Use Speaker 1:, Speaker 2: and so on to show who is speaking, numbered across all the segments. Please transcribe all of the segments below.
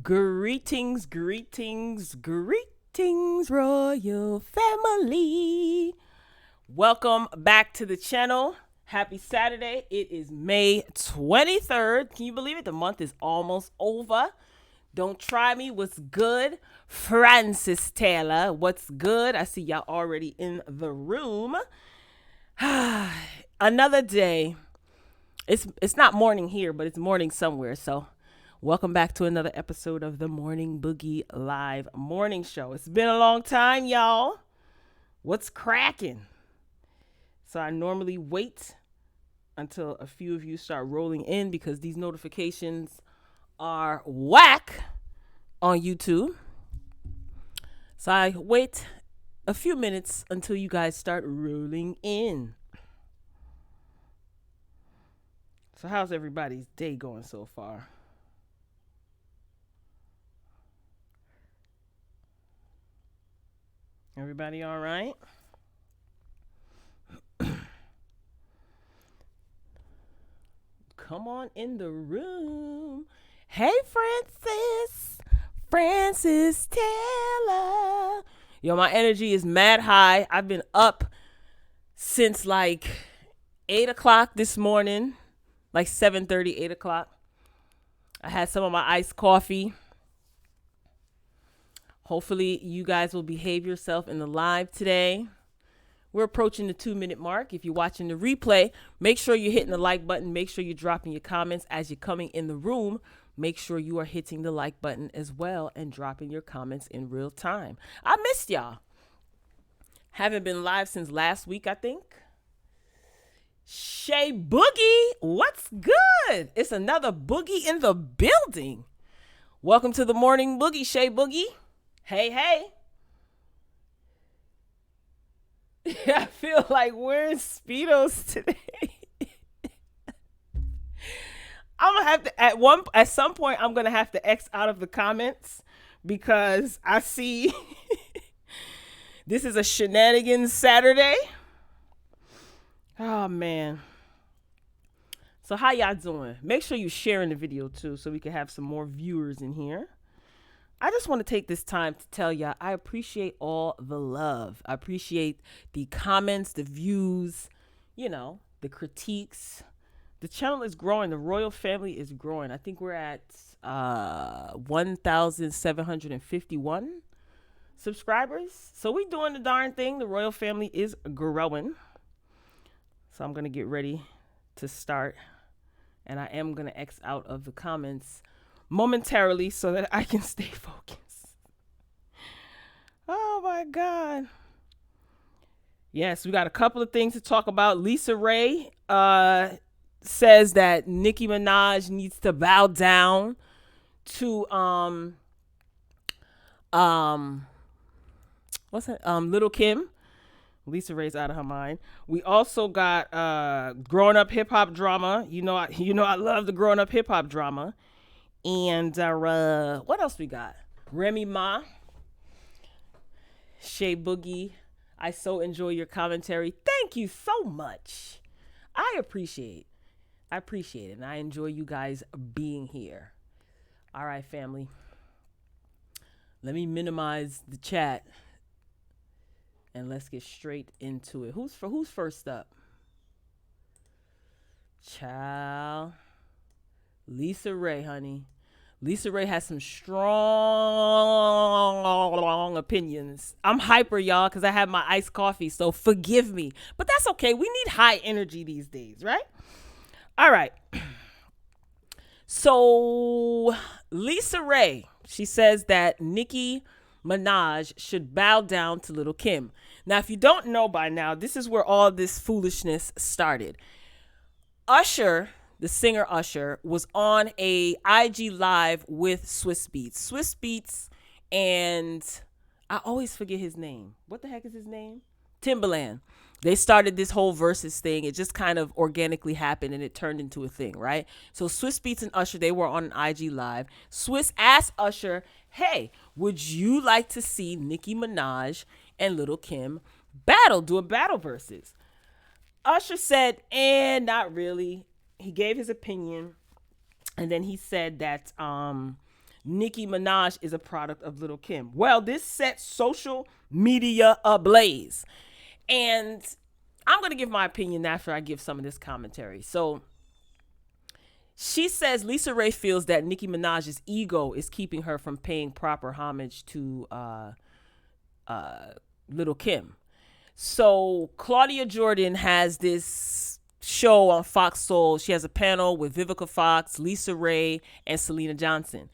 Speaker 1: Greetings, greetings, greetings, royal family. Welcome back to the channel. Happy Saturday. It is May 23rd. Can you believe it? The month is almost over. Don't try me. What's good? Francis Taylor. What's good? I see y'all already in the room. Another day. It's not morning here, but it's morning somewhere. So welcome back to another episode of the Morning Boogie Live Morning Show. It's been a long time, y'all. What's cracking? So I normally wait until a few of you start rolling in because these notifications are whack on YouTube. So I wait a few minutes until you guys start rolling in. So how's everybody's day going so far? Everybody all right? Come on in the room. Hey, Francis Taylor. Yo, my energy is mad high. I've been up since like 8 o'clock this morning, like 7:30, 8 o'clock. I had some of my iced coffee. Hopefully you guys will behave yourself in the live today. We're approaching the 2-minute mark. If you're watching the replay, make sure you're hitting the like button. Make sure you're dropping your comments as you're coming in the room. Make sure you are hitting the like button as well and dropping your comments in real time. I missed y'all. Haven't been live since last week, I think. Shay Boogie, what's good? It's another Boogie in the building. Welcome to the Morning Boogie, Shay Boogie. Hey, hey. I feel like wearing Speedos today. I'm gonna have to at some point I'm gonna have to X out of the comments because I see this is a shenanigans Saturday. Oh man. So how y'all doing? Make sure you sharing the video too so we can have some more viewers in here. I just want to take this time to tell y'all I appreciate all the love. I appreciate the comments, the views, the critiques. The channel is growing. The royal family is growing. I think we're at 1,751 subscribers. So we doing the darn thing. The royal family is growing. So I'm going to get ready to start. And I am going to X out of the comments momentarily so that I can stay focused. Oh my God. Yes, we got a couple of things to talk about. LISA-RAYE says that Nicki Minaj needs to bow down to Little Kim. LISA-RAYE's out of her mind. We also got growing up hip hop drama. I love the growing up hip hop drama. And what else we got? Remy Ma, Shay Boogie. I so enjoy your commentary. Thank you so much. I appreciate it. And I enjoy you guys being here. All right, family. Let me minimize the chat. And let's get straight into it. Who's first up? Child. LISA-RAYE, honey. LISA-RAYE has some strong opinions. I'm hyper, y'all, because I have my iced coffee, so forgive me. But that's okay. We need high energy these days, right? All right. So LISA-RAYE, she says that Nicki Minaj should bow down to Little Kim. Now, if you don't know by now, this is where all this foolishness started. Usher, the singer Usher, was on a IG live with Swizz Beatz. Swizz Beatz and I always forget his name. What the heck is his name? Timbaland. They started this whole versus thing. It just kind of organically happened and it turned into a thing, right? So Swizz Beatz and Usher, they were on an IG live. Swizz asked Usher, hey, would you like to see Nicki Minaj and Little Kim do a battle versus? Usher said, not really. He gave his opinion. And then he said that Nicki Minaj is a product of Little Kim. Well, this set social media ablaze. And I'm going to give my opinion after I give some of this commentary. So she says LISA-RAYE feels that Nicki Minaj's ego is keeping her from paying proper homage to Little Kim. So Claudia Jordan has this show on Fox Soul. She has a panel with Vivica Fox, LISA-RAYE, and Selena Johnson.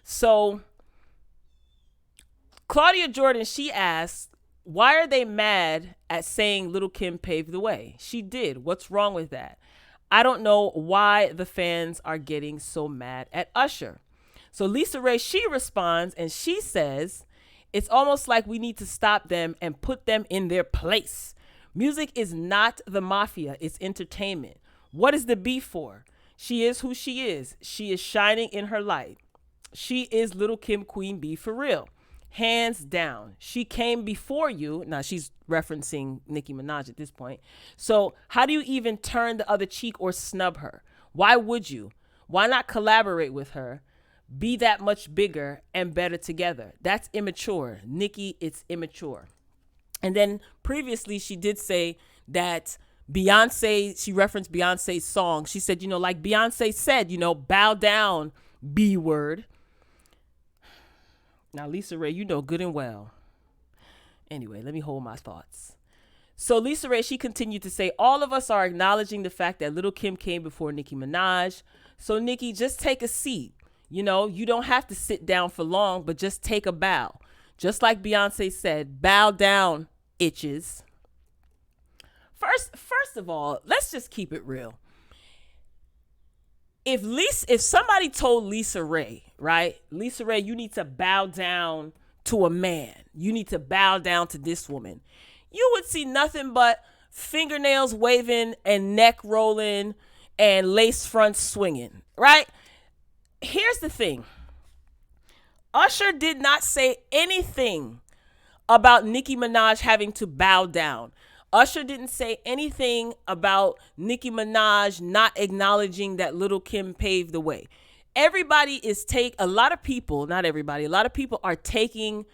Speaker 1: So Claudia Jordan, she asked, why are they mad at saying Little Kim paved the way? She did. What's wrong with that? I don't know why the fans are getting so mad at Usher. So LISA-RAYE, she responds and she says, it's almost like we need to stop them and put them in their place. Music is not the mafia, it's entertainment. What is the beef for? She is who she is. She is shining in her light. She is Little Kim Queen Bee for real. Hands down. She came before you. Now she's referencing Nicki Minaj at this point. So how do you even turn the other cheek or snub her? Why would you? Why not collaborate with her? Be that much bigger and better together. That's immature. Nicki, it's immature. And then previously she did say that Beyonce, she referenced Beyonce's song. She said, like Beyonce said, bow down, B word. Now, LISA-RAYE, you know good and well. Anyway, let me hold my thoughts. So LISA-RAYE, she continued to say, all of us are acknowledging the fact that Little Kim came before Nicki Minaj. So Nicki, just take a seat. You don't have to sit down for long, but just take a bow. Just like Beyonce said, bow down, itches. First of all, let's just keep it real. If somebody told LISA-RAYE, right? LISA-RAYE, you need to bow down to a man. You need to bow down to this woman. You would see nothing but fingernails waving and neck rolling and lace fronts swinging, right? Here's the thing. Usher did not say anything about Nicki Minaj having to bow down. Usher didn't say anything about Nicki Minaj not acknowledging that Little Kim paved the way. A lot of people are taking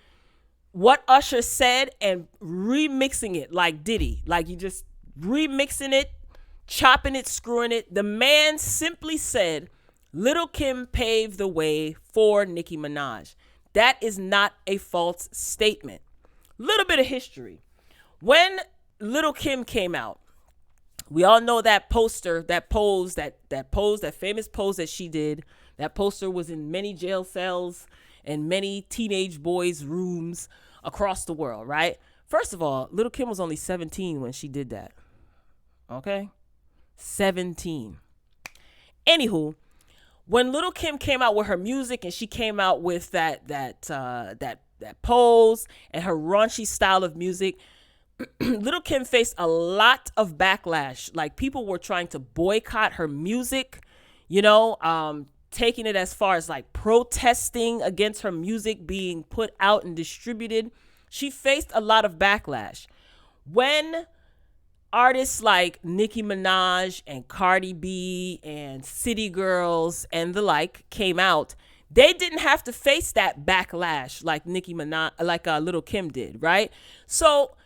Speaker 1: what Usher said and remixing it like Diddy. Like you just remixing it, chopping it, screwing it. The man simply said, Little Kim paved the way for Nicki Minaj. That is not a false statement. Little bit of history. When Little Kim came out, we all know that poster, that famous pose that she did. That poster was in many jail cells and many teenage boys' rooms across the world, right? First of all, Little Kim was only 17 when she did that. Okay? 17. Anywho, when Little Kim came out with her music and she came out with that pose and her raunchy style of music, Little Kim faced a lot of backlash. Like people were trying to boycott her music, taking it as far as like protesting against her music being put out and distributed. She faced a lot of backlash. When artists like Nicki Minaj and Cardi B and City Girls and the like came out, they didn't have to face that backlash like Little Kim did, right? So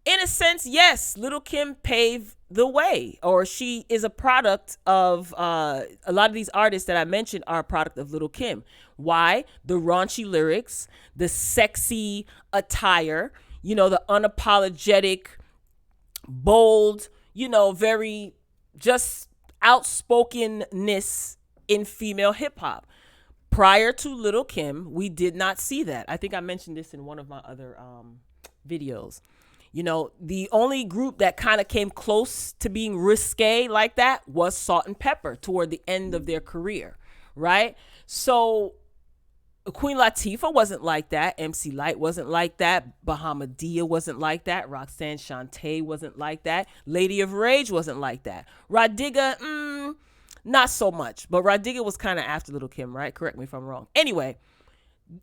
Speaker 1: in a sense, yes, Little Kim paved the way, or she is a product of a lot of these artists that I mentioned are a product of Little Kim. Why? The raunchy lyrics, the sexy attire, the unapologetic, bold, very just outspokenness in female hip hop. Prior to Little Kim, we did not see that. I think I mentioned this in one of my other videos. The only group that kind of came close to being risque like that was Salt and Pepper toward the end of their career, right? So Queen Latifah wasn't like that. MC Lyte wasn't like that. Bahamadia wasn't like that. Roxanne Shante wasn't like that. Lady of Rage wasn't like that. Rah Digga, not so much. But Rah Digga was kind of after Little Kim, right? Correct me if I'm wrong. Anyway,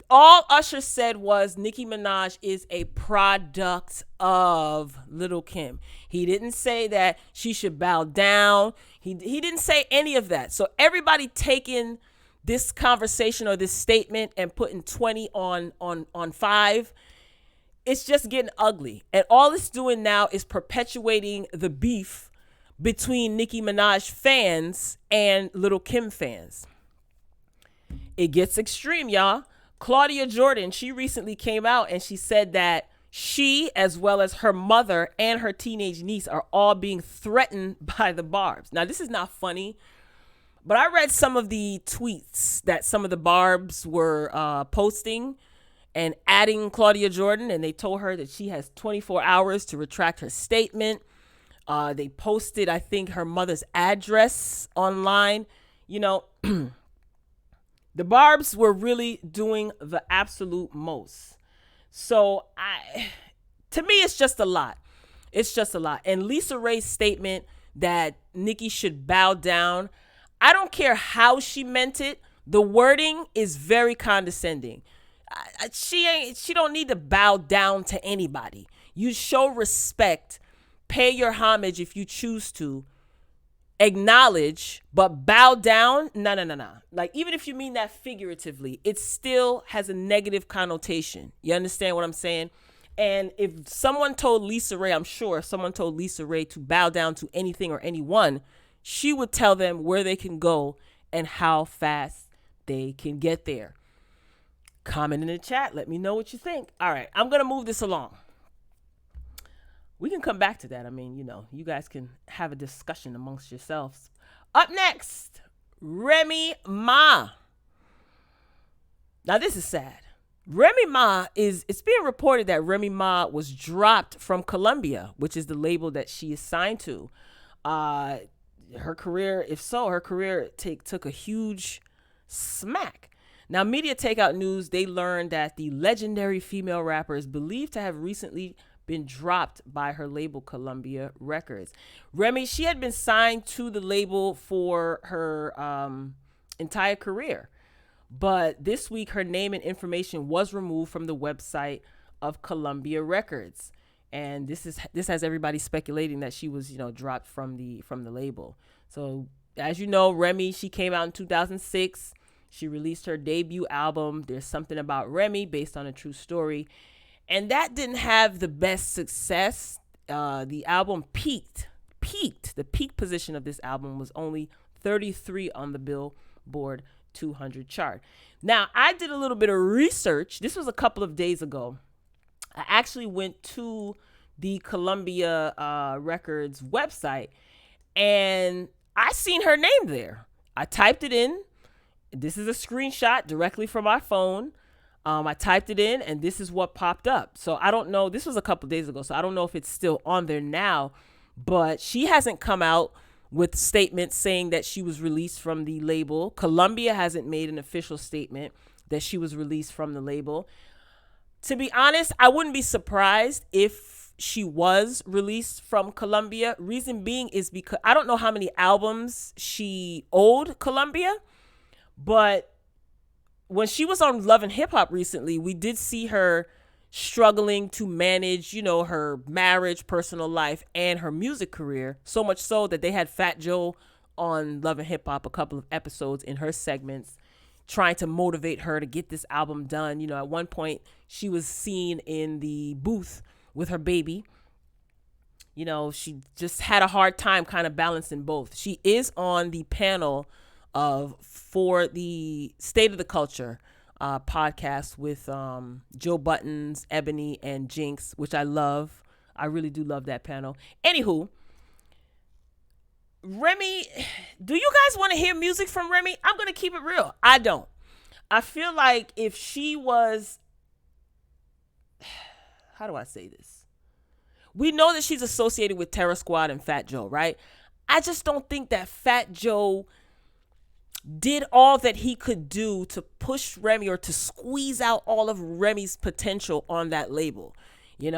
Speaker 1: all Usher said was Nicki Minaj is a product of Little Kim. He didn't say that she should bow down. He didn't say any of that. So everybody taking this conversation or this statement and putting 20 on 5, it's just getting ugly. And all it's doing now is perpetuating the beef between Nicki Minaj fans and Lil' Kim fans. It gets extreme, y'all. Claudia Jordan, she recently came out and she said that she, as well as her mother and her teenage niece, are all being threatened by the Barbs. Now, this is not funny, but I read some of the tweets that some of the Barbs were posting and adding Claudia Jordan, and they told her that she has 24 hours to retract her statement. They posted, I think, her mother's address online. You know, the Barbs were really doing the absolute most. So to me, it's just a lot. It's just a lot. And LISA-RAYE's statement that Nicki should bow down, I don't care how she meant it. The wording is very condescending. She don't need to bow down to anybody. You show respect, pay your homage if you choose to, acknowledge, but bow down, no. Like, even if you mean that figuratively, it still has a negative connotation. You understand what I'm saying? And if someone told LISA-RAYE, I'm sure if someone told LISA-RAYE to bow down to anything or anyone, she would tell them where they can go and how fast they can get there. Comment in the chat. Let me know what you think. All right, I'm going to move this along. We can come back to that. I mean, you know, you guys can have a discussion amongst yourselves. Up next, Remy Ma. Now, this is sad. Remy Ma it's being reported that Remy Ma was dropped from Columbia, which is the label that she is signed to. Her career, if so, her career took a huge smack. Now, Media Takeout News, they learned that the legendary female rapper is believed to have recently been dropped by her label, Columbia Records. Remy, she had been signed to the label for her entire career. But this week, her name and information was removed from the website of Columbia Records. And this has everybody speculating that she was, dropped from the label. So, as you know, Remy, she came out in 2006. She released her debut album, There's Something About Remy, based on a true story. And that didn't have the best success. The album peaked. The peak position of this album was only 33 on the Billboard 200 chart. Now, I did a little bit of research. This was a couple of days ago. I actually went to the Columbia Records website, and I seen her name there. I typed it in. This is a screenshot directly from my phone. I typed it in, and this is what popped up. So I don't know. This was a couple days ago, so I don't know if it's still on there now. But she hasn't come out with statements saying that she was released from the label. Columbia hasn't made an official statement that she was released from the label. To be honest, I wouldn't be surprised if she was released from Columbia. Reason being is because I don't know how many albums she owed Columbia, but when she was on Love and Hip Hop recently, we did see her struggling to manage, her marriage, personal life, and her music career. So much so that they had Fat Joe on Love and Hip Hop a couple of episodes in her segments, trying to motivate her to get this album done. At one point, she was seen in the booth with her baby. She just had a hard time kind of balancing both. She is on the panel for the State of the Culture podcast with Joe Buttons, Ebony, and Jinx, which I love. I really do love that panel. Anywho, Remy, do you guys want to hear music from Remy? I'm going to keep it real. I don't. I feel like if she was, how do I say this? We know that she's associated with Terror Squad and Fat Joe, right? I just don't think that Fat Joe did all that he could do to push Remy or to squeeze out all of Remy's potential on that label, and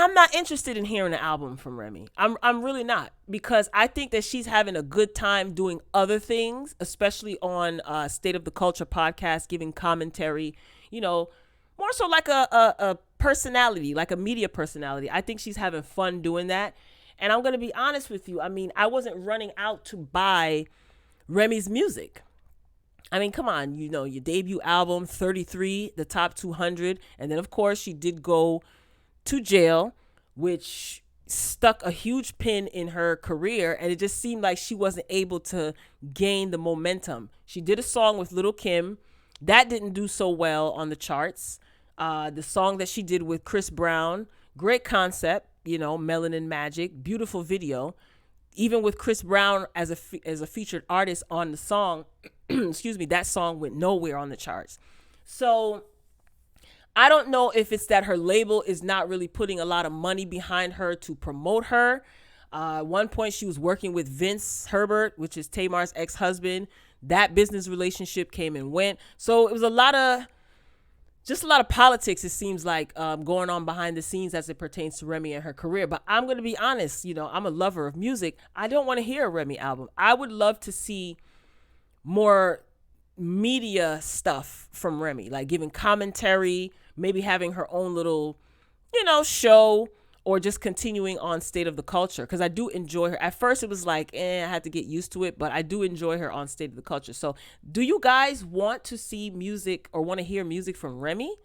Speaker 1: I'm not interested in hearing an album from Remy. I'm really not, because I think that she's having a good time doing other things, especially on State of the Culture podcast, giving commentary, more so like a personality, like a media personality. I think she's having fun doing that. And I'm going to be honest with you. I mean, I wasn't running out to buy Remy's music. I mean, come on, your debut album, 33, the top 200. And then, of course, she did go to jail, which stuck a huge pin in her career. And it just seemed like she wasn't able to gain the momentum. She did a song with Lil' Kim. That didn't do so well on the charts. The song that she did with Chris Brown, great concept, Melanin Magic, beautiful video. Even with Chris Brown as a featured artist on the song, excuse me, that song went nowhere on the charts. So I don't know if it's that her label is not really putting a lot of money behind her to promote her. At one point, she was working with Vince Herbert, which is Tamar's ex-husband. That business relationship came and went. So it was a lot of politics, it seems like, going on behind the scenes as it pertains to Remy and her career. But I'm going to be honest, I'm a lover of music. I don't want to hear a Remy album. I would love to see more media stuff from Remy, like giving commentary, maybe having her own little, show, or just continuing on State of the Culture, because I do enjoy her. At first, it was like, I had to get used to it, but I do enjoy her on State of the Culture. So do you guys want to see music or want to hear music from Remy?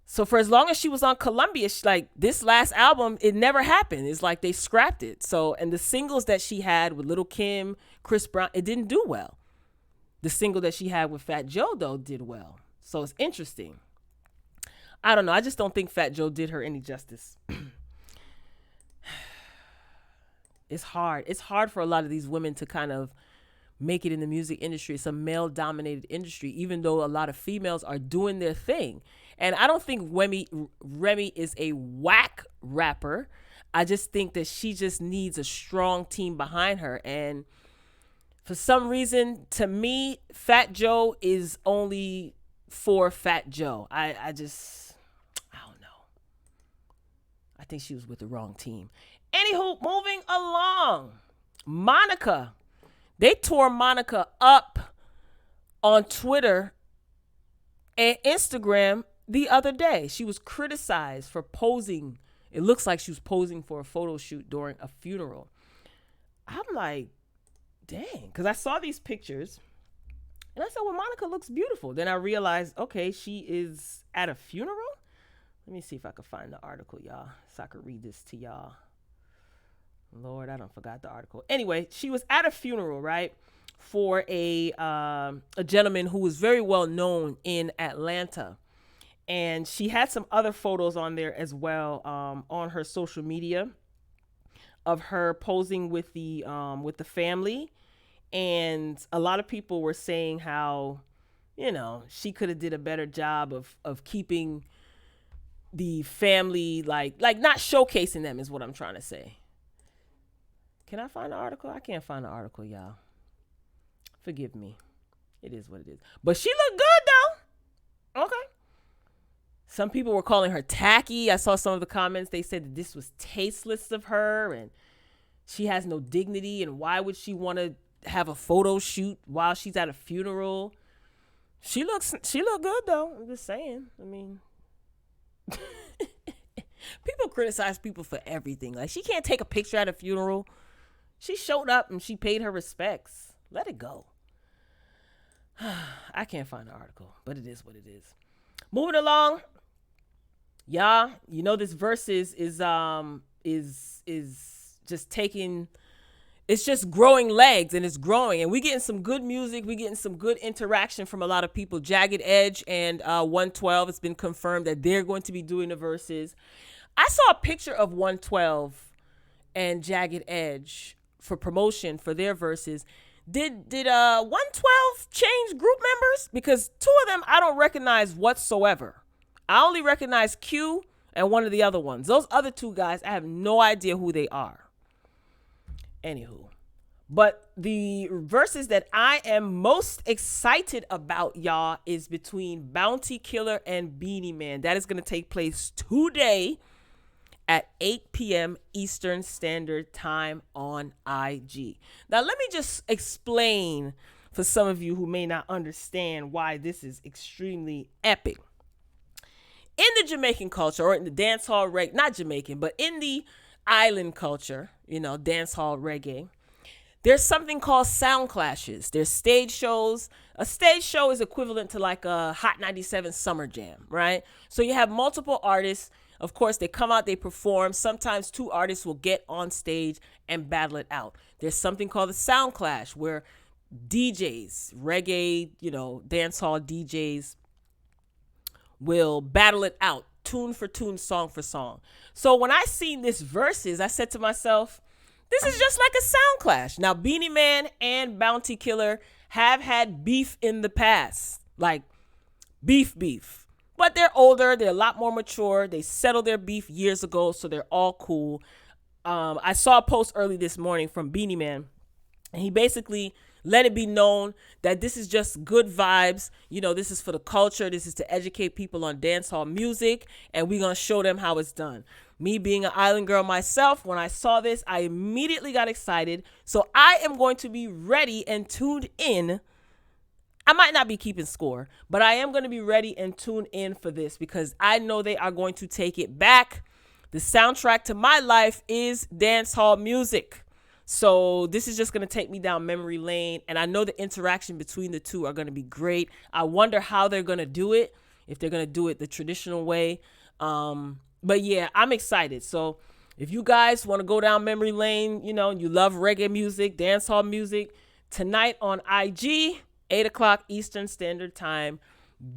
Speaker 1: So for as long as she was on Columbia, this last album, it never happened. It's like they scrapped it. So, and the singles that she had with Lil' Kim, Chris Brown, it didn't do well. The single that she had with Fat Joe, though, did well. So it's interesting. I don't know. I just don't think Fat Joe did her any justice. It's hard. It's hard for a lot of these women to kind of make it in the music industry. It's a male-dominated industry, even though a lot of females are doing their thing. And I don't think Remy is a whack rapper. I just think that she just needs a strong team behind her. And for some reason, to me, Fat Joe is only for Fat Joe. I don't know. I think she was with the wrong team. Anywho, moving along. Monica. They tore Monica up on Twitter and Instagram the other day. She was criticized for posing. It looks like she was posing for a photo shoot during a funeral. I'm like, dang, because I saw these pictures and I said, well, Monica looks beautiful. Then I realized, okay, she is at a funeral. Let me see if I can find the article, y'all, so I could read this to y'all. Lord, I don't forgot the article. Anyway, she was at a funeral, right, for a gentleman who was very well known in Atlanta. And she had some other photos on there as well, on her social media, of her posing with the family. And a lot of people were saying how, she could have did a better job of keeping the family, like not showcasing them is what I'm trying to say. Can I find the article? I can't find the article, y'all. Forgive me. It is what it is. But she looked good, though. Okay. Some people were calling her tacky. I saw some of the comments. They said that this was tasteless of her and she has no dignity. And why would she want to have a photo shoot while she's at a funeral? She looked good, though. I'm just saying. I mean, people criticize people for everything. Like, she can't take a picture at a funeral. She showed up and she paid her respects. Let it go. I can't find the article, but it is what it is. Moving along. Y'all, this Versus is just taking, it's just growing legs, and it's growing, and we getting some good music. We getting some good interaction from a lot of people. Jagged Edge and 112, it's been confirmed that they're going to be doing the Versus. I saw a picture of 112 and Jagged Edge for promotion for their Versus. Did 112 change group members? Because two of them I don't recognize whatsoever. I only recognize Q and one of the other ones. Those other two guys, I have no idea who they are. Anywho. But the Versus that I am most excited about, y'all, is between Bounty Killer and Beanie Man. That is going to take place today at 8 p.m. Eastern Standard Time on IG. Now, let me just explain for some of you who may not understand why this is extremely epic. In the Jamaican culture, or in the dance hall not Jamaican, but in the island culture, dance hall reggae, there's something called sound clashes. There's stage shows. A stage show is equivalent to like a Hot 97 Summer Jam, right? So you have multiple artists. Of course, they come out, they perform. Sometimes two artists will get on stage and battle it out. There's something called the sound clash where DJs, reggae, dancehall DJs will battle it out, tune for tune, song for song. So when I seen this verses, I said to myself, this is just like a sound clash. Now, Beanie Man and Bounty Killer have had beef in the past, like beef. But they're older. They're a lot more mature. They settled their beef years ago, so they're all cool. I saw a post early this morning from Beanie Man, and he basically let it be known that this is just good vibes. This is for the culture. This is to educate people on dancehall music, and we're going to show them how it's done. Me being an island girl myself, when I saw this, I immediately got excited. So I am going to be ready and tuned in. I might not be keeping score, but I am going to be ready and tuned in for this because I know they are going to take it back. The soundtrack to my life is dancehall music. So this is just going to take me down memory lane. And I know the interaction between the two are going to be great. I wonder how they're going to do it, if they're going to do it the traditional way. But yeah, I'm excited. So if you guys want to go down memory lane, you love reggae music, dancehall music, tonight on IG, 8 o'clock Eastern Standard Time,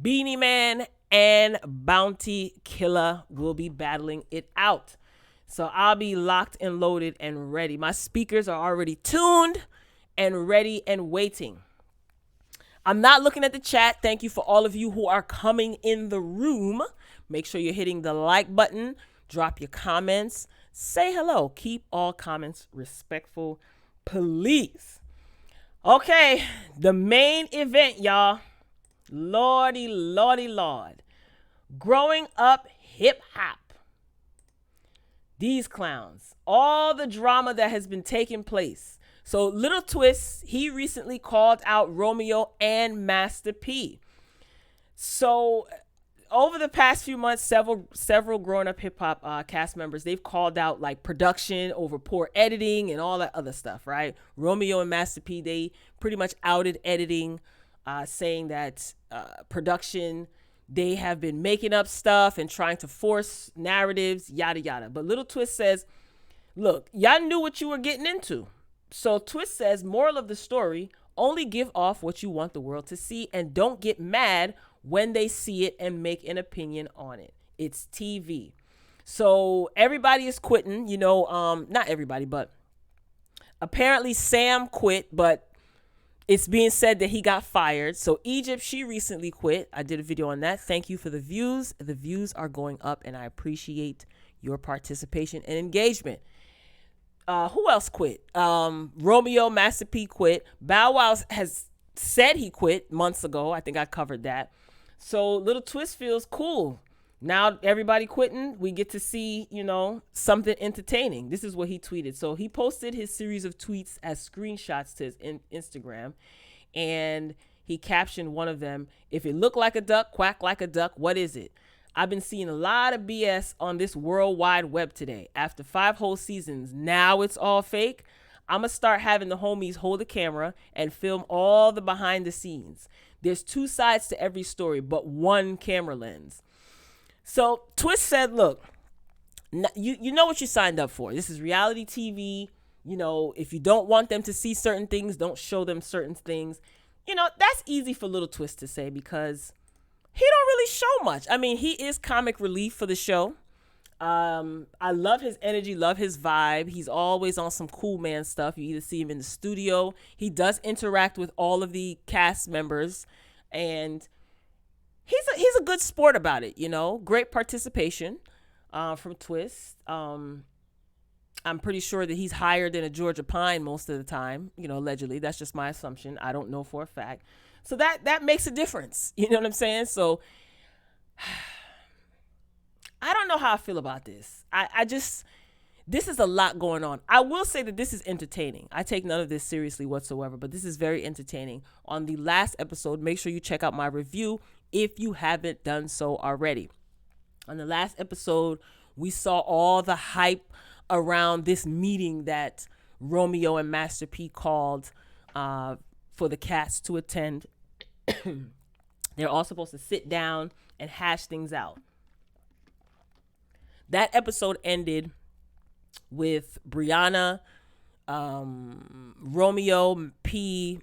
Speaker 1: Beanie Man and Bounty Killer will be battling it out. So I'll be locked and loaded and ready. My speakers are already tuned and ready and waiting. I'm not looking at the chat. Thank you for all of you who are coming in the room. Make sure you're hitting the like button. Drop your comments. Say hello. Keep all comments respectful, please. Okay, the main event, y'all. Lordy, Lord. Growing up hip hop. These clowns. All the drama that has been taking place. So Little Twist, he recently called out Romeo and Master P. So over the past few months, several growing up hip hop cast members, they've called out like production over poor editing and all that other stuff, right? Romeo and Master P, they pretty much outed editing, saying that production, they have been making up stuff and trying to force narratives, yada yada. But Little Twist says, look, y'all knew what you were getting into. So Twist says, moral of the story, only give off what you want the world to see and don't get mad when they see it and make an opinion on it. It's TV. So everybody is quitting, not everybody, but apparently Sam quit, but it's being said that he got fired. So Egypt, she recently quit. I did a video on that. Thank you for the views. The views are going up and I appreciate your participation and engagement. Who else quit? Romeo, Master P quit. Bow Wow has said he quit months ago. I think I covered that. So Little Twist feels cool. Now everybody quitting, we get to see, something entertaining. This is what he tweeted. So he posted his series of tweets as screenshots to his Instagram. And he captioned one of them, if it looked like a duck, quack like a duck, what is it? I've been seeing a lot of BS on this world wide web today. After 5 whole seasons, now it's all fake. I'm going to start having the homies hold the camera and film all the behind the scenes. There's 2 sides to every story, but 1 camera lens. So Twist said, look, you know what you signed up for. This is reality TV. If you don't want them to see certain things, don't show them certain things. That's easy for Little Twist to say because he don't really show much. I mean, he is comic relief for the show. I love his energy, love his vibe. He's always on some cool man stuff. You either see him in the studio. He does interact with all of the cast members, and he's a good sport about it. Great participation from Twist. I'm pretty sure that he's higher than a Georgia Pine most of the time. Allegedly. That's just my assumption. I don't know for a fact. So that makes a difference. You know what I'm saying? So I don't know how I feel about this. This is a lot going on. I will say that this is entertaining. I take none of this seriously whatsoever, but this is very entertaining. On the last episode, make sure you check out my review if you haven't done so already. On the last episode, we saw all the hype around this meeting that Romeo and Master P called for the cast to attend. They're all supposed to sit down and hash things out. That episode ended with Brianna, Romeo, P,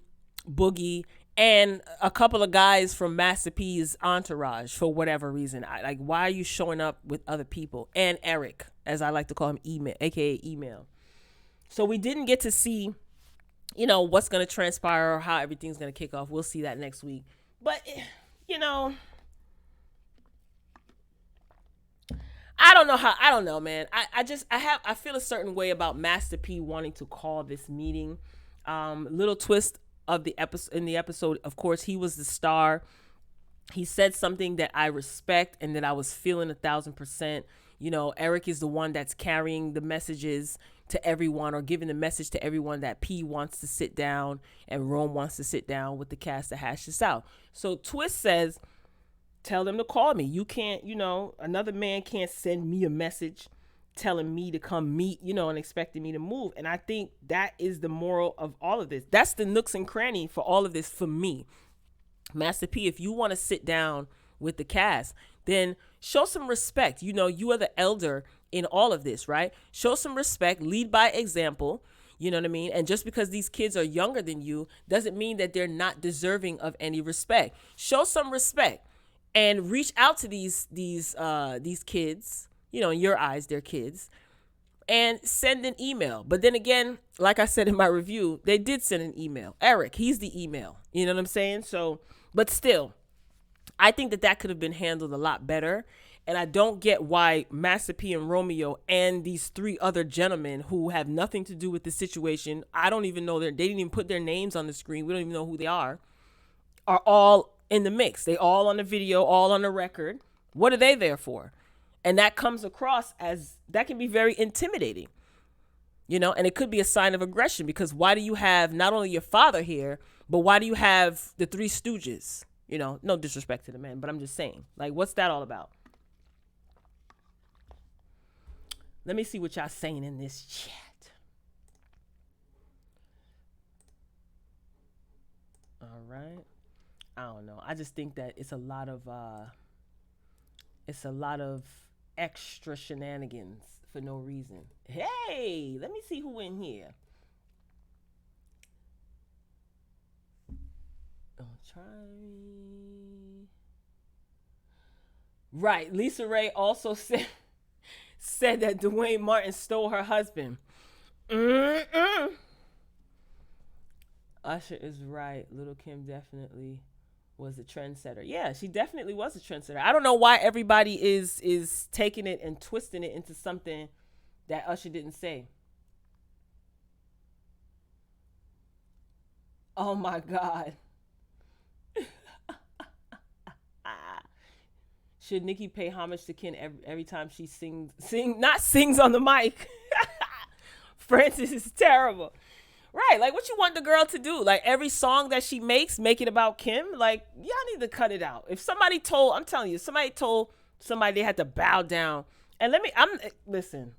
Speaker 1: Boogie, and a couple of guys from Master P's entourage for whatever reason. Why are you showing up with other people? And Eric, as I like to call him, aka Email. So we didn't get to see, what's going to transpire or how everything's going to kick off. We'll see that next week. But, I don't know, man. I feel a certain way about Master P wanting to call this meeting. Little twist of the episode, of course, he was the star. He said something that I respect and that I was feeling 1,000%. Eric is the one that's carrying the messages to everyone, or giving the message to everyone that P wants to sit down and Rome wants to sit down with the cast to hash this out. So Twist says, tell them to call me. You can't, another man can't send me a message telling me to come meet, and expecting me to move. And I think that is the moral of all of this. That's the nooks and cranny for all of this for me. Master P, if you want to sit down with the cast, then show some respect. You are the elder in all of this, right? Show some respect, lead by example, you know what I mean? And just because these kids are younger than you doesn't mean that they're not deserving of any respect. Show some respect and reach out to these kids, in your eyes, they're kids, and send an email. But then again, like I said in my review, they did send an email. Eric, he's the email, you know what I'm saying? So, but still, I think that could have been handled a lot better. And I don't get why Master P and Romeo and these 3 other gentlemen who have nothing to do with the situation, I don't even know they didn't even put their names on the screen. We don't even know who they are all in the mix. They all on the video, all on the record. What are they there for? And that comes across as, that can be very intimidating, and it could be a sign of aggression, because why do you have not only your father here, but why do you have the 3 stooges? No disrespect to the men, but I'm just saying, what's that all about? Let me see what y'all saying in this chat. All right. I don't know. I just think that it's a lot of extra shenanigans for no reason. Hey, let me see who in here. Try. Right. LISA-RAYE also said that Dwayne Martin stole her husband. Usher is right. Little Kim definitely was a trendsetter. Yeah, she definitely was a trendsetter. I don't know why everybody is taking it and twisting it into something that Usher didn't say. Oh my God. Should Nicki pay homage to Ken every time she sings on the mic? Francis is terrible. Right, what you want the girl to do? Every song that she makes, make it about Kim? Y'all need to cut it out. If somebody told, I'm telling you, somebody told somebody they had to bow down. And listen.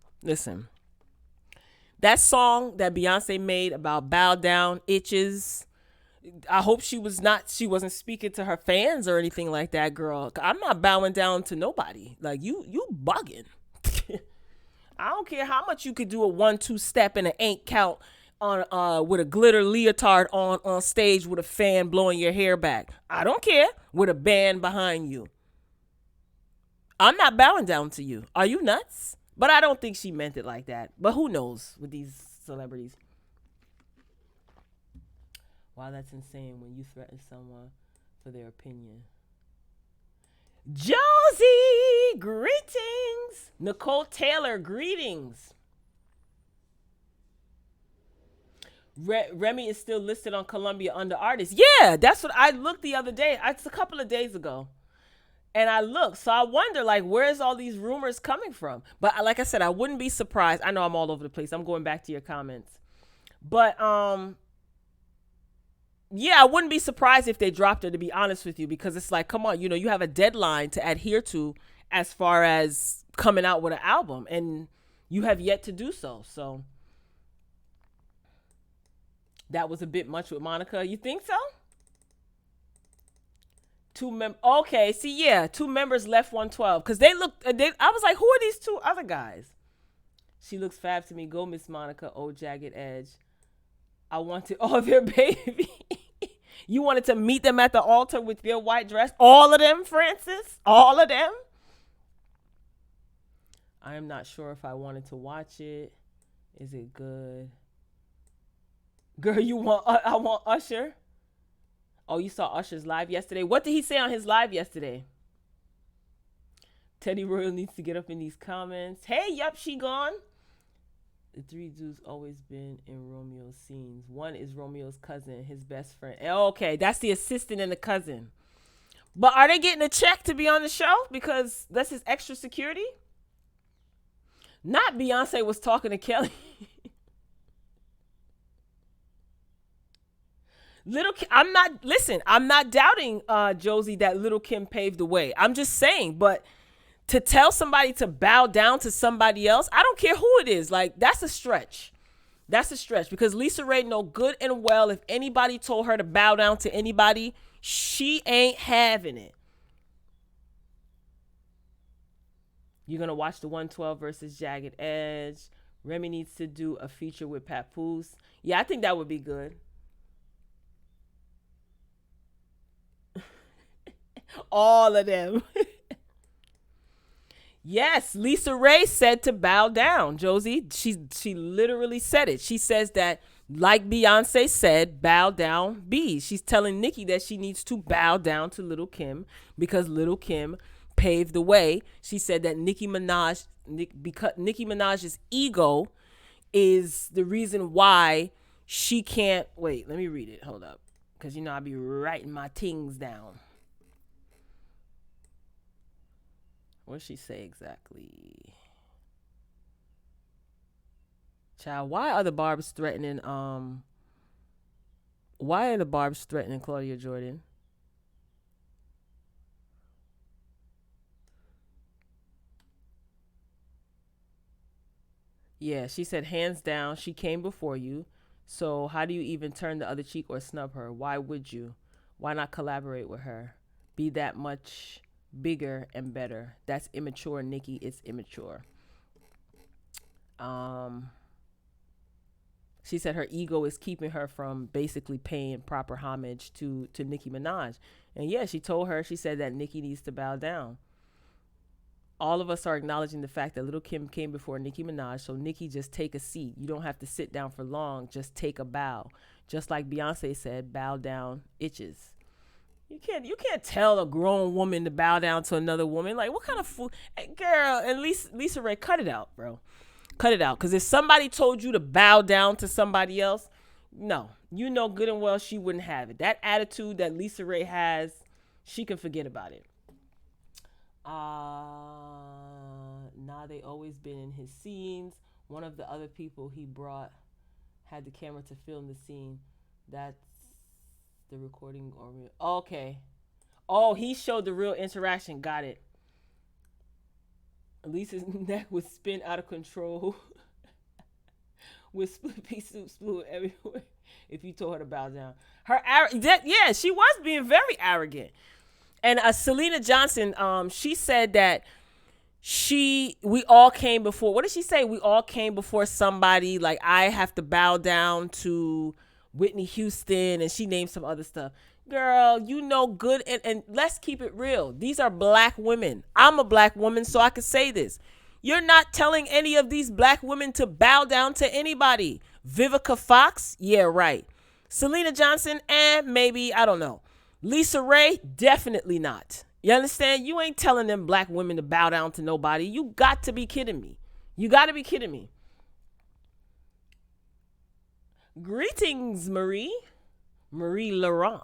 Speaker 1: That song that Beyonce made about bow down, itches, I hope she wasn't speaking to her fans or anything like that, girl. I'm not bowing down to nobody. You bugging. I don't care how much you could do a 1-2 step and an ain't count on with a glitter leotard on stage with a fan blowing your hair back. I don't care, with a band behind you. I'm not bowing down to you. Are you nuts? But I don't think she meant it like that. But who knows with these celebrities? Wow, that's insane when you threaten someone for their opinion. Josie, greetings. Nicole Taylor, greetings. Remy is still listed on Columbia under artist. Yeah, that's what I looked the other day. It's a couple of days ago. And I looked. So I wonder, where's all these rumors coming from? But like I said, I wouldn't be surprised. I know I'm all over the place. I'm going back to your comments. But, yeah, I wouldn't be surprised if they dropped her, to be honest with you, because it's come on, you have a deadline to adhere to as far as coming out with an album, and you have yet to do so. So That was a bit much with Monica. You think so? Okay, see, yeah, two members left 112 because they looked. I was like, who are these two other guys? She looks fab to me. Go, Miss Monica. Oh, jagged edge. I wanted all their baby. You wanted to meet them at the altar with your white dress? All of them, Francis? All of them? I am not sure if I wanted to watch it. Is it good? Girl, I want Usher. Oh, you saw Usher's live yesterday? What did he say on his live yesterday? Teddy Royal needs to get up in these comments. Hey, yup, she gone. The three dudes always been in Romeo's scenes. One is Romeo's cousin, his best friend. Okay, that's the assistant and the cousin. But are they getting a check to be on the show? Because that's his extra security? Not Beyonce was talking to Kelly. I'm not doubting, Josie, that Little Kim paved the way. I'm just saying, but to tell somebody to bow down to somebody else, I don't care who it is. Like, that's a stretch. That's a stretch because LISA-RAYE know good and well if anybody told her to bow down to anybody, she ain't having it. You're going to watch the 112 versus Jagged Edge. Remy needs to do a feature with Papoose. Yeah, I think that would be good. All of them. Yes, LISA-RAYE said to bow down, Josie. She literally said it. She says that, like Beyonce said, bow down B. She's telling Nicki that she needs to bow down to Little Kim because Little Kim paved the way. She said that Nicki Minaj's ego is the reason why she can't. Wait, let me read it. Hold up. Because, I be writing my things down. What did she say exactly? Child, why are the Barbs threatening Claudia Jordan? Yeah, she said hands down, she came before you. So how do you even turn the other cheek or snub her? Why would you? Why not collaborate with her? Be that much bigger and better. That's immature, Nicki. It's immature. She said her ego is keeping her from basically paying proper homage to Nicki Minaj. And yeah, she said that Nicki needs to bow down. All of us are acknowledging the fact that Little Kim came before Nicki Minaj, so Nicki, just take a seat. You don't have to sit down for long. Just take a bow. Just like Beyonce said, bow down itches. You can't tell a grown woman to bow down to another woman. Like, what kind of fool? Hey, girl, and LISA-RAYE, cut it out, bro. Cut it out. Because if somebody told you to bow down to somebody else, no. You know good and well she wouldn't have it. That attitude that LISA-RAYE has, she can forget about it. They always been in his scenes. One of the other people he brought had the camera to film the scene. That's the recording. Okay. Oh, he showed the real interaction. Got it. Lisa's neck would spin out of control with split pea soup split everywhere if you told her to bow down. Yeah, she was being very arrogant. And Selena Johnson, she said that we all came before. What did she say? We all came before somebody. Like, I have to bow down to Whitney Houston, and she named some other stuff. Girl, you know good, and let's keep it real. These are black women. I'm a black woman, so I can say this. You're not telling any of these black women to bow down to anybody. Vivica Fox? Yeah, right. Selena Johnson? Maybe, I don't know. LISA-RAYE? Definitely not. You understand? You ain't telling them black women to bow down to nobody. You got to be kidding me. You got to be kidding me. Greetings, Marie Laurent.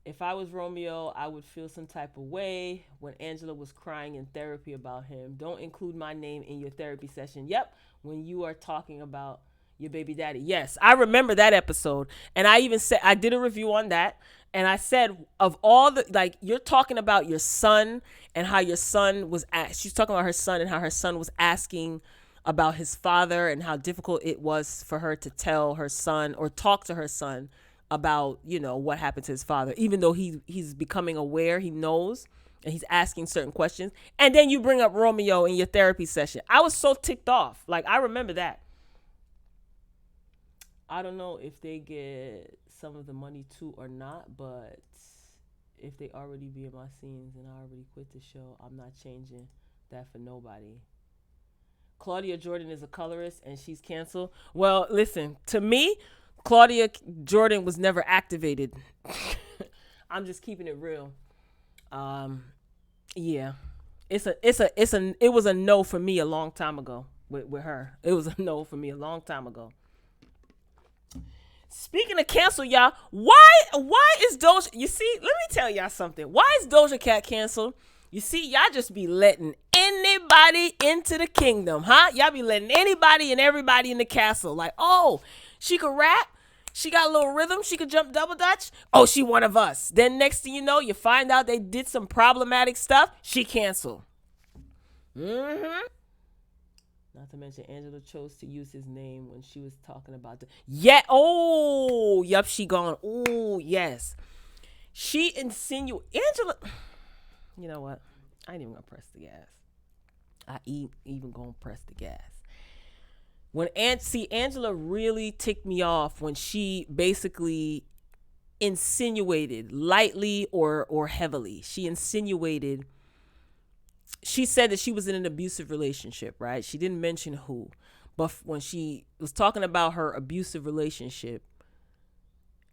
Speaker 1: If I was Romeo, I would feel some type of way when Angela was crying in therapy about him. Don't include my name in your therapy session. Yep, when you are talking about your baby daddy. Yes, I remember that episode. And I even said, I did a review on that. And I said, of all the, like, you're talking about your son and how your son was, she's talking about her son and how her son was asking about his father and how difficult it was for her to tell her son or talk to her son about, what happened to his father, even though he's becoming aware, he knows, and he's asking certain questions. And then you bring up Romeo in your therapy session. I was so ticked off. Like, I remember that. I don't know if they get some of the money too or not, but if they already be in my scenes and I already quit the show, I'm not changing that for nobody. Claudia Jordan is a colorist and she's canceled. Well, listen, to me, Claudia Jordan was never activated. I'm just keeping it real. Yeah. It was a no for me a long time ago with her. It was a no for me a long time ago. Speaking of cancel, y'all, why is Doja, you see, let me tell y'all something. Why is Doja Cat canceled? You see, y'all just be letting anybody into the kingdom, huh? Y'all be letting anybody and everybody in the castle. Like, oh, she could rap. She got a little rhythm. She could jump double dutch. Oh, she one of us. Then next thing you know, you find out they did some problematic stuff. She canceled. Mm-hmm. Not to mention, Angela chose to use his name when she was talking about she gone. Oh, yes. She insinuated. Angela, you know what? I ain't even gonna press the gas. I even gonna press the gas. Angela really ticked me off when she basically insinuated, lightly or heavily. She said that she was in an abusive relationship, right? She didn't mention who. But when she was talking about her abusive relationship,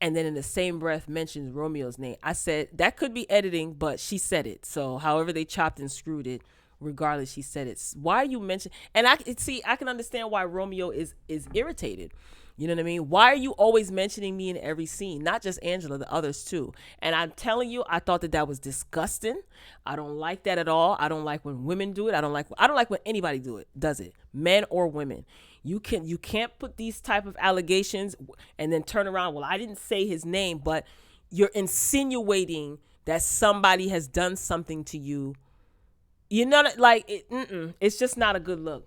Speaker 1: and then in the same breath mentions Romeo's name, I said, that could be editing, but she said it. So however they chopped and screwed it, regardless, she said it. Why are you mentioning? And I can understand why Romeo is irritated. You know what I mean? Why are you always mentioning me in every scene? Not just Angela, the others too. And I'm telling you, I thought that was disgusting. I don't like that at all. I don't like when women do it. I don't like when anybody does it, men or women. You can't put these type of allegations and then turn around. Well, I didn't say his name, but you're insinuating that somebody has done something to you. You know, like it's just not a good look.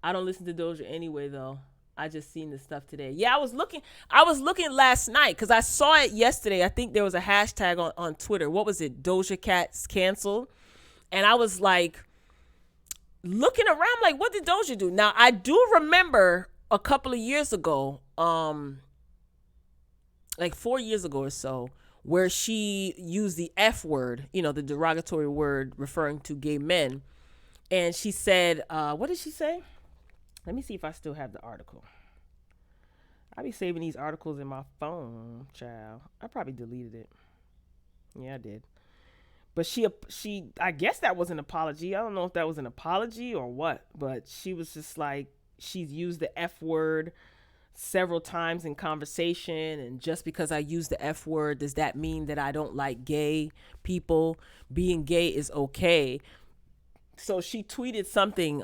Speaker 1: I don't listen to Doja anyway, though. I just seen the stuff today. Yeah, I was looking last night because I saw it yesterday. I think there was a hashtag on Twitter. What was it? Doja Cat's canceled. And I was like looking around like, what did Doja do? Now, I do remember a couple of years ago, like 4 years ago or so, where she used the F word, the derogatory word referring to gay men. And she said, what did she say? Let me see if I still have the article. I be saving these articles in my phone, child. I probably deleted it. Yeah, I did. But she, I guess that was an apology. I don't know if that was an apology or what, but she was just like, she's used the F word several times in conversation. And just because I use the F word, does that mean that I don't like gay people? Being gay is okay. So she tweeted something,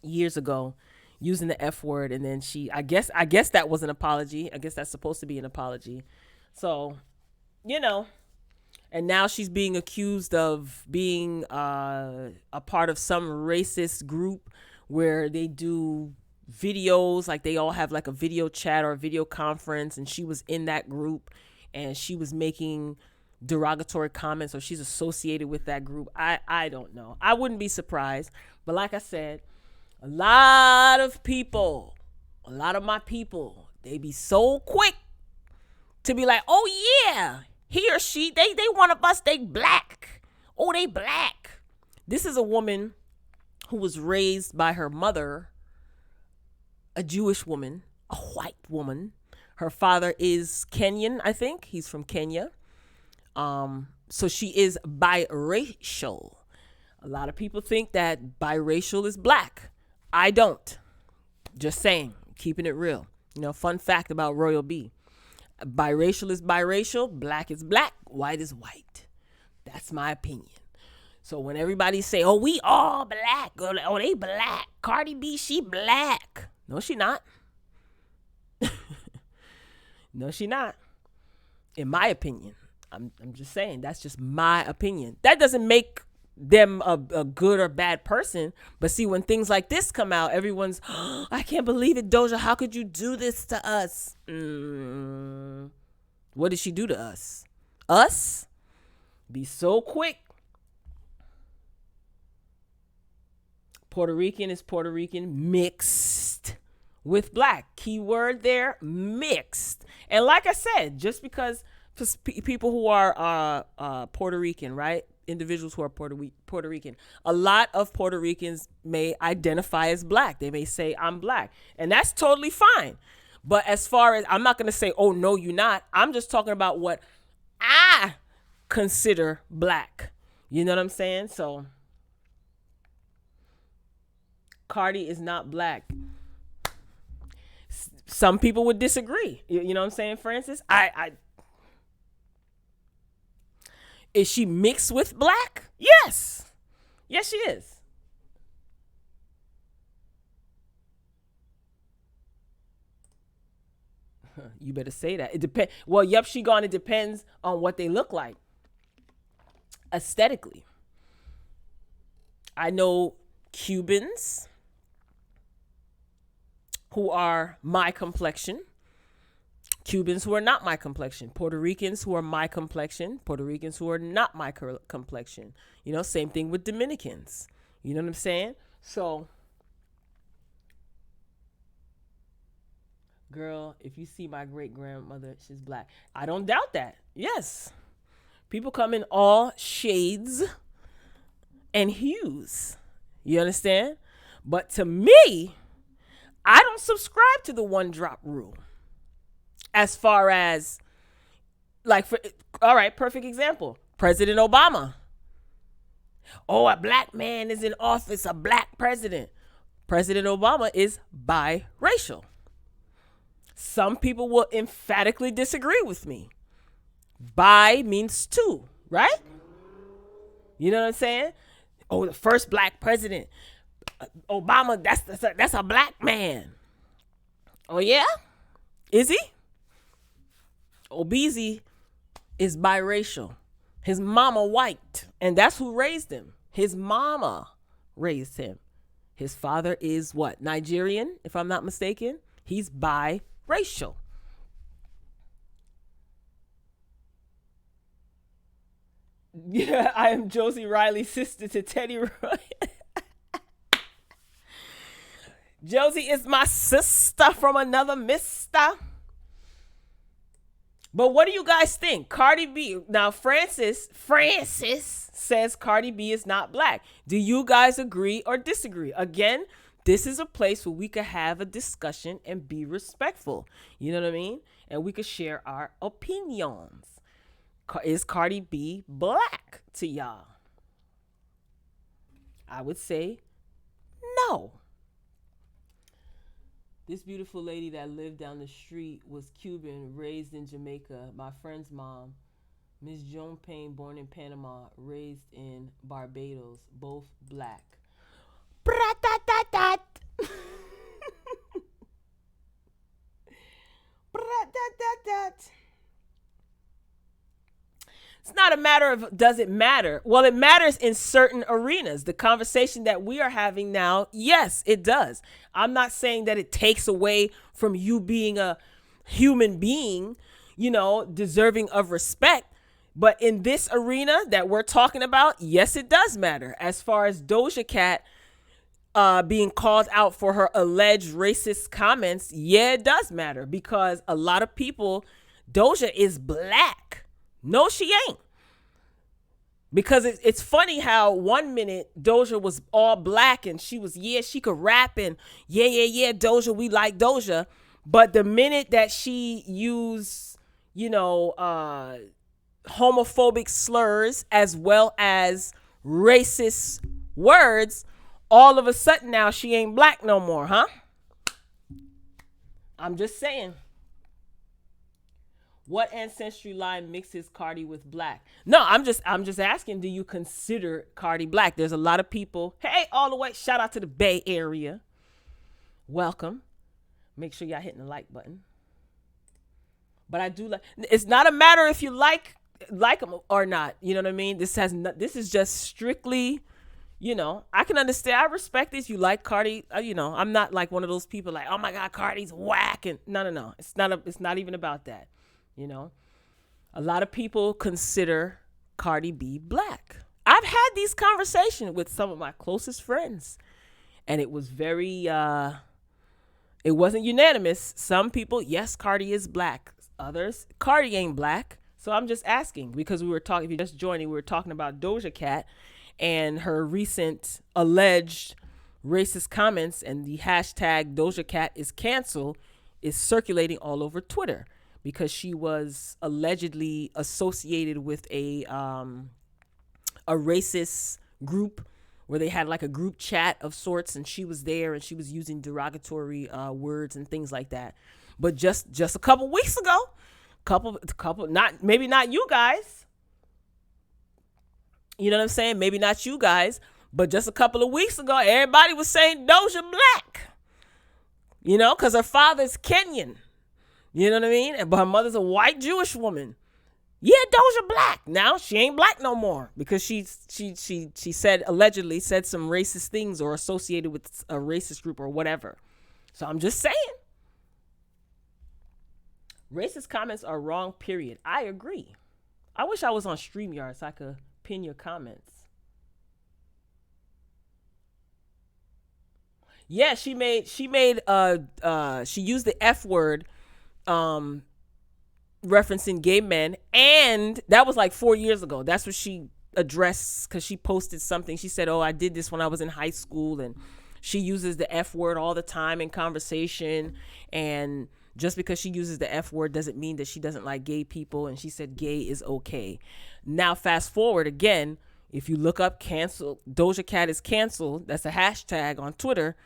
Speaker 1: years ago using the F word, and then I guess that was an apology. I guess that's supposed to be an apology. So, and now she's being accused of being a part of some racist group where they do videos, like they all have like a video chat or a video conference, and she was in that group and she was making derogatory comments, or she's associated with that group. I don't know. I wouldn't be surprised. But like I said, a lot of my people, they be so quick to be like, oh yeah, he or she, they one of us, they black. Oh, they black. This is a woman who was raised by her mother, a Jewish woman, a white woman. Her father is Kenyan, I think. He's from Kenya. So she is biracial. A lot of people think that biracial is black. I don't. Just saying, keeping it real. Fun fact about Royal B. Biracial is biracial, black is black, white is white. That's my opinion. So when everybody say, oh, we all black, oh, they black, Cardi B, she black. No, she not. No, she not. In my opinion. I'm just saying, that's just my opinion. That doesn't make them a good or bad person. But see, when things like this come out, everyone's, oh, I can't believe it, Doja. How could you do this to us? What did she do to us? Us? Be so quick. Puerto Rican is Puerto Rican mixed with black. Keyword there, mixed. And like I said, just because for people who are Puerto Rican, right? Individuals who are Puerto Rican, a lot of Puerto Ricans may identify as black. They may say, I'm black. And that's totally fine. But as far as, I'm not going to say, oh, no, you're not. I'm just talking about what I consider black. You know what I'm saying? So Cardi is not black. Some people would disagree. You know what I'm saying, Francis? Is she mixed with black? Yes. Yes, she is. You better say that. It depends. Well, yep, she gone. It depends on what they look like aesthetically. I know Cubans who are my complexion, Cubans who are not my complexion, Puerto Ricans who are my complexion, Puerto Ricans who are not my complexion. You know, same thing with Dominicans. You know what I'm saying? So, girl, if you see my great grandmother, she's black. I don't doubt that. Yes. People come in all shades and hues. You understand? But to me, I don't subscribe to the one drop rule. As far as, like, all right, perfect example. President Obama. Oh, a black man is in office, a black president. President Obama is biracial. Some people will emphatically disagree with me. Bi means two, right? You know what I'm saying? Oh, the first black president. Obama, that's a black man. Oh, yeah? Is he? Obeezy is biracial. His mama white, and that's who raised him. His mama raised him. His father is what? Nigerian, if I'm not mistaken. He's biracial. Yeah, I am Josie Riley's sister to Teddy Roy. Josie is my sister from another mister. But what do you guys think? Cardi B. Now, Francis says Cardi B is not black. Do you guys agree or disagree? Again, this is a place where we could have a discussion and be respectful. You know what I mean? And we could share our opinions. Is Cardi B black to y'all? I would say no. This beautiful lady that lived down the street was Cuban, raised in Jamaica. My friend's mom, Miss Joan Payne, born in Panama, raised in Barbados, both black. Brat-tat-tat-tat. Brat-tat-tat-tat. It's not a matter of does it matter. Well, it matters in certain arenas. The conversation that we are having now, yes, it does. I'm not saying that it takes away from you being a human being, you know, deserving of respect. But in this arena that we're talking about, yes, it does matter. As far as Doja Cat being called out for her alleged racist comments, yeah, it does matter because a lot of people, Doja is black. No, she ain't. Because it's funny how 1 minute Doja was all black and she was, yeah, she could rap and yeah, Doja, we like Doja. But the minute that she used, you know, homophobic slurs as well as racist words, all of a sudden now she ain't black no more, huh? I'm just saying. What ancestry line mixes Cardi with black? No, I'm just asking, do you consider Cardi black? There's a lot of people. Hey, all the way. Shout out to the Bay Area. Welcome. Make sure y'all hitting the like button. But I do like, it's not a matter if you like like them or not. You know what I mean? This is just strictly, I can understand. I respect this. You like Cardi, I'm not like one of those people like, oh my God, Cardi's whack. And no. It's not even about that. You know, a lot of people consider Cardi B black. I've had these conversations with some of my closest friends, and it was very, it wasn't unanimous. Some people, yes, Cardi is black. Others, Cardi ain't black. So I'm just asking because we were talking, if you just joining, we were talking about Doja Cat and her recent alleged racist comments, and the hashtag Doja Cat is canceled is circulating all over Twitter because she was allegedly associated with a racist group where they had like a group chat of sorts, and she was there and she was using derogatory words and things like that. But just a couple weeks ago, not maybe not you guys. You know what I'm saying? Maybe not you guys, but just a couple of weeks ago, everybody was saying Doja black. Because her father's Kenyan. You know what I mean? But her mother's a white Jewish woman. Yeah, Doja black. Now she ain't black no more because she allegedly said some racist things or associated with a racist group or whatever. So I'm just saying. Racist comments are wrong, period. I agree. I wish I was on StreamYard so I could pin your comments. Yeah, she used the F word referencing gay men, and that was like 4 years ago. That's what she addressed because she posted something. She said, oh, I did this when I was in high school, and she uses the F word all the time in conversation, and just because she uses the F word doesn't mean that she doesn't like gay people, and she said gay is okay. Now fast forward again, if you look up cancel Doja Cat is canceled, that's a hashtag on Twitter,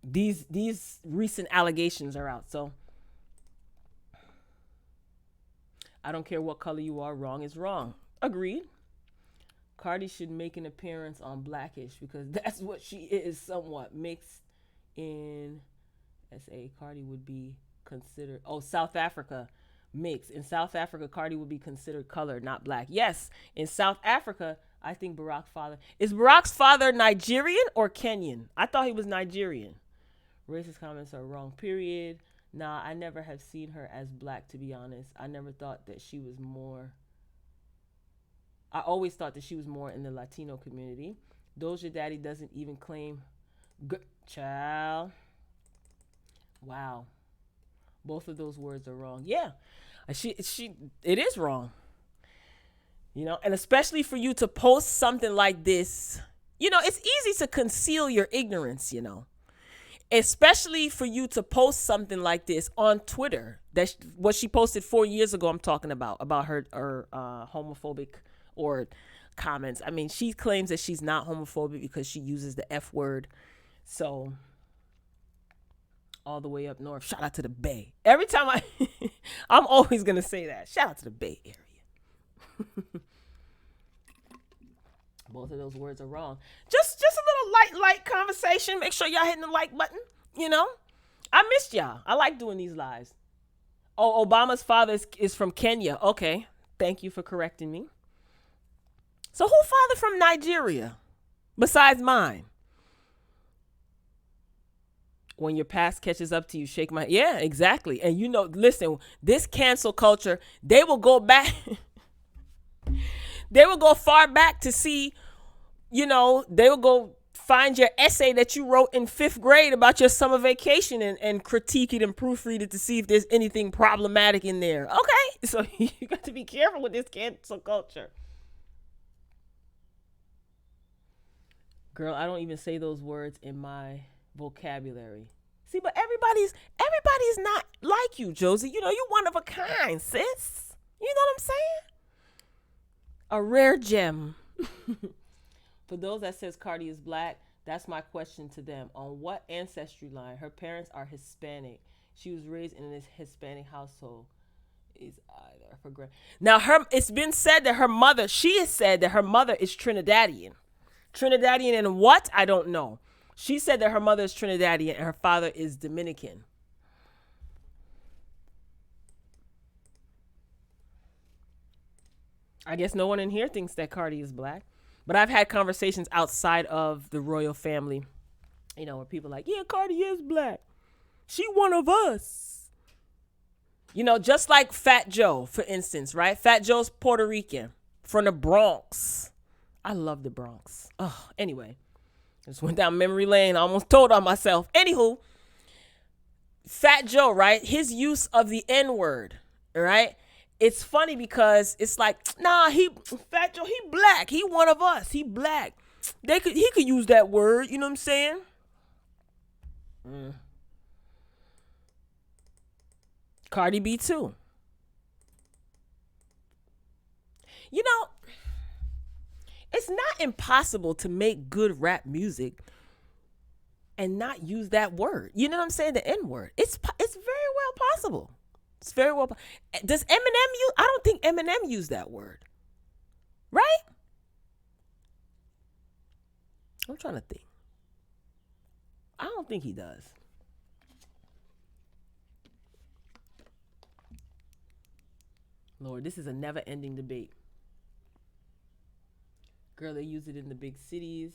Speaker 1: these recent allegations are out. So I don't care what color you are, wrong is wrong. Agreed. Cardi should make an appearance on Blackish because that's what she is, somewhat mixed in SA. Cardi would be considered, South Africa, mixed. In South Africa, Cardi would be considered colored, not black. Yes, in South Africa, I think is Barack's father Nigerian or Kenyan? I thought he was Nigerian. Racist comments are wrong, period. Nah, I never have seen her as black, to be honest. I never thought that she was more. I always thought that she was more in the Latino community. Doja Daddy doesn't even claim. Child. Wow. Both of those words are wrong. Yeah. It is wrong. And especially for you to post something like this, it's easy to conceal your ignorance, especially for you to post something like this on Twitter. That's what she posted 4 years ago. I'm talking about her homophobic or comments. I mean, she claims that she's not homophobic because she uses the F word. So all the way up north, shout out to the Bay. Every time I'm always going to say that. Shout out to the Bay Area. Both of those words are wrong. Just a little light conversation. Make sure y'all hitting the like button. I missed y'all. I like doing these lives. Oh, Obama's father is from Kenya. Okay. Thank you for correcting me. So who father from Nigeria besides mine? When your past catches up to you, shake my... Yeah, exactly. And listen, this cancel culture, they will go back... They will go far back to see, they will go find your essay that you wrote in 5th grade about your summer vacation and critique it and proofread it to see if there's anything problematic in there. Okay, so you got to be careful with this cancel culture. Girl, I don't even say those words in my vocabulary. See, but everybody's not like you, Josie. You're one of a kind, sis. You know what I'm saying? A rare gem. For those that says Cardi is black, that's my question to them. On what ancestry line? Her parents are Hispanic. She was raised in this Hispanic household. Is either for now it's been said that she has said that her mother is Trinidadian. Trinidadian and what? I don't know. She said that her mother is Trinidadian and her father is Dominican. I guess no one in here thinks that Cardi is black. But I've had conversations outside of the royal family, where people are like, yeah, Cardi is black. She one of us. Just like Fat Joe, for instance, right? Fat Joe's Puerto Rican from the Bronx. I love the Bronx. Oh, anyway, just went down memory lane. I almost told on myself. Anywho, Fat Joe, right? His use of the N word, right? It's funny because it's like, nah, Fat Joe, he black. He one of us. He black. He could use that word. You know what I'm saying? Cardi B too. You know, it's not impossible to make good rap music and not use that word. You know what I'm saying? The N word. It's very well possible. It's very well. Does Eminem use? I don't think Eminem used that word. Right? I'm trying to think. I don't think he does. Lord, this is a never-ending debate. Girl, they use it in the big cities.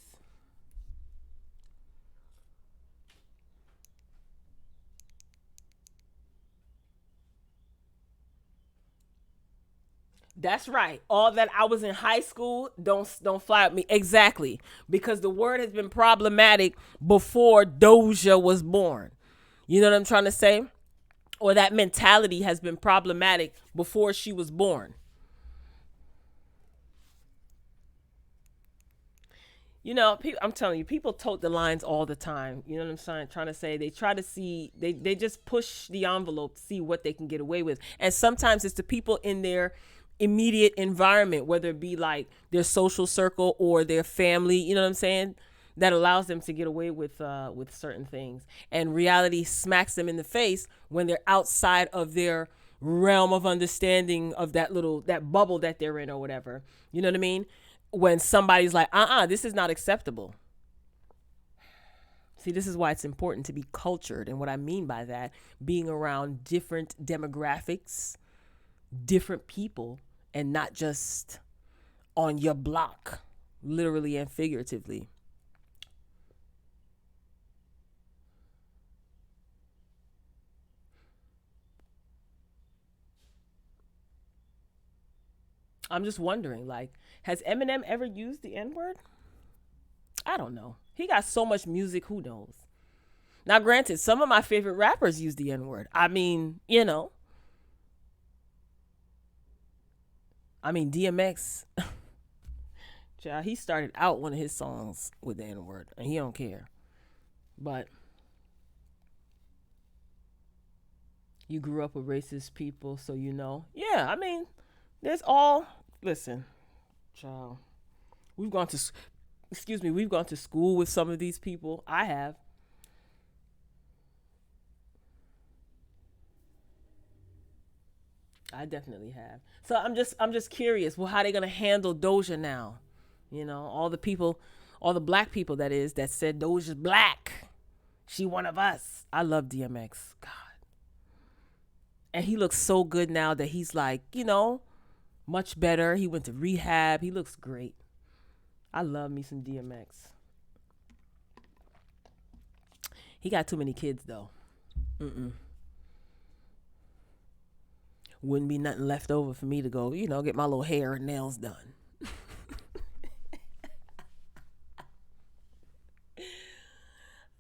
Speaker 1: That's right. All that I was in high school, don't fly at me. Exactly. Because the word has been problematic before Doja was born. You know what I'm trying to say? Or that mentality has been problematic before she was born. I'm telling you, people tote the lines all the time. You know what I'm saying? Trying to say they try to see, they just push the envelope to see what they can get away with. And sometimes it's the people in their immediate environment, whether it be like their social circle or their family, you know what I'm saying, that allows them to get away with certain things. And reality smacks them in the face when they're outside of their realm of understanding of that bubble that they're in or whatever. You know what I mean? When somebody's like, this is not acceptable. See, this is why it's important to be cultured. And what I mean by that, being around different demographics, different people, and not just on your block, literally and figuratively. I'm just wondering, like, has Eminem ever used the N-word? I don't know. He got so much music, who knows? Now, granted, some of my favorite rappers use the N-word. I mean, DMX, child, he started out one of his songs with the N-word, and he don't care. But you grew up with racist people, so you know. Yeah, there's listen, child. We've gone to, we've gone to school with some of these people. I have. I definitely have. So I'm just curious. Well, how they gonna handle Doja now? All the people, all the black people that said Doja's black. She one of us. I love DMX. God. And he looks so good now that he's like, much better. He went to rehab. He looks great. I love me some DMX. He got too many kids though. Wouldn't be nothing left over for me to go, get my little hair and nails done.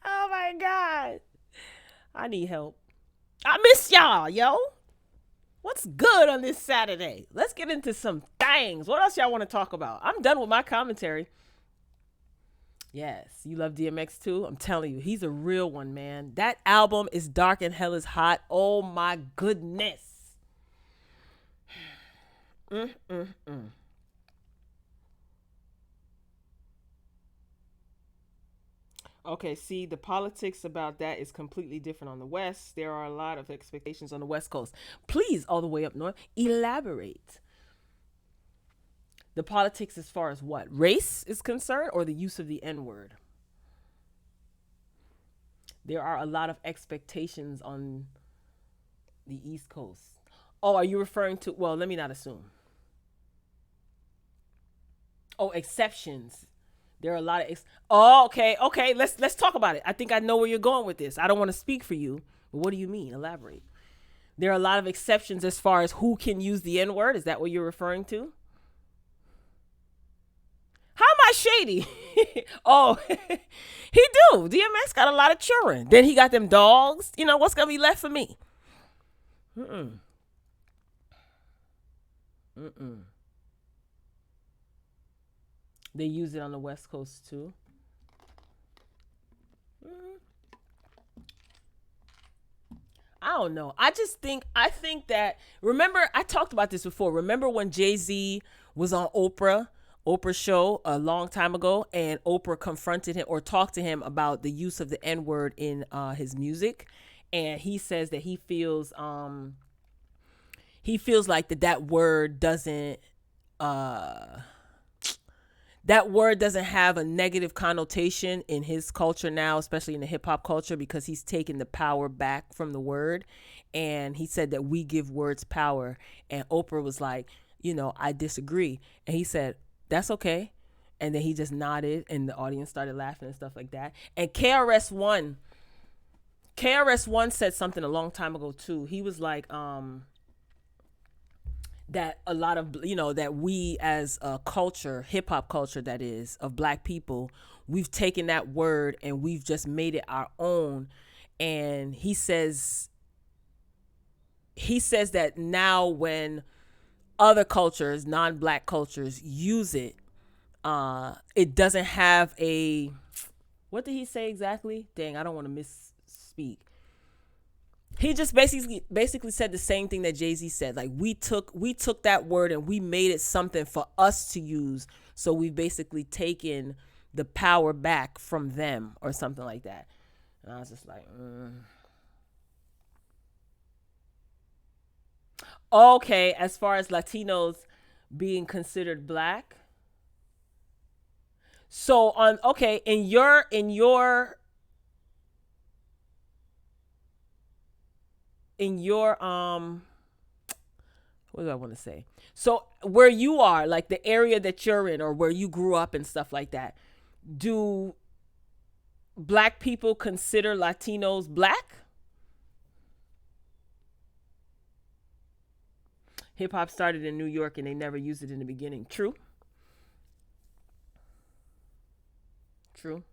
Speaker 1: Oh my God. I need help. I miss y'all, yo. What's good on this Saturday? Let's get into some things. What else y'all want to talk about? I'm done with my commentary. Yes, you love DMX too? I'm telling you, he's a real one, man. That album is dark and hell is hot. Oh my goodness. Okay, see, the politics about that is completely different on the West. There are a lot of expectations on the West Coast. Please, all the way up north, elaborate. The politics as far as what? Race is concerned, or the use of the N word? There are a lot of expectations on the East Coast. Oh, are you referring to? Well, let me not assume. Oh, exceptions. There are a lot of oh, okay, okay. Let's talk about it. I think I know where you're going with this. I don't want to speak for you, but what do you mean? Elaborate. There are a lot of exceptions as far as who can use the N word. Is that what you're referring to? How am I shady? Oh, he do. DMX got a lot of children. Then he got them dogs. You know what's gonna be left for me? Mm-mm. Mm-mm. They use it on the West Coast too. Mm, I don't know. I think that remember I talked about this before. Remember when Jay-Z was on Oprah's show a long time ago, and Oprah confronted him or talked to him about the use of the N-word in his music, and he says that he feels like that word doesn't uh that word doesn't have a negative connotation in his culture now, especially in the hip hop culture, because he's taken the power back from the word. And he said that we give words power. And Oprah was like, I disagree. And he said, that's okay. And then he just nodded and the audience started laughing and stuff like that. And KRS-One said something a long time ago too. He was like, that a lot of that we as a culture, hip hop culture, that is, of black people, we've taken that word and we've just made it our own. And he says that now when other cultures, non-black cultures, use it, it doesn't have a, what did he say exactly? Dang, I don't want to misspeak. He just basically said the same thing that Jay-Z said. Like we took that word and we made it something for us to use. So we've basically taken the power back from them or something like that. And I was just like, Okay, as far as Latinos being considered black. So in your what do I want to say? So where you are, like the area that you're in or where you grew up and stuff like that, do black people consider Latinos black? Hip hop started in New York and they never used it in the beginning. True. True.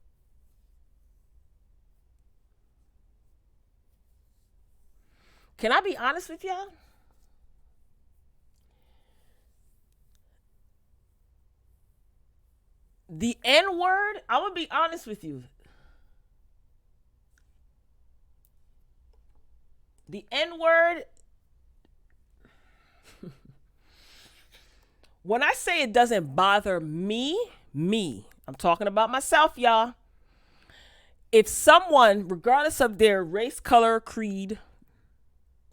Speaker 1: Can I be honest with y'all? The N word, I'm gonna be honest with you. The N word, when I say it doesn't bother me, I'm talking about myself, y'all. If someone, regardless of their race, color, creed,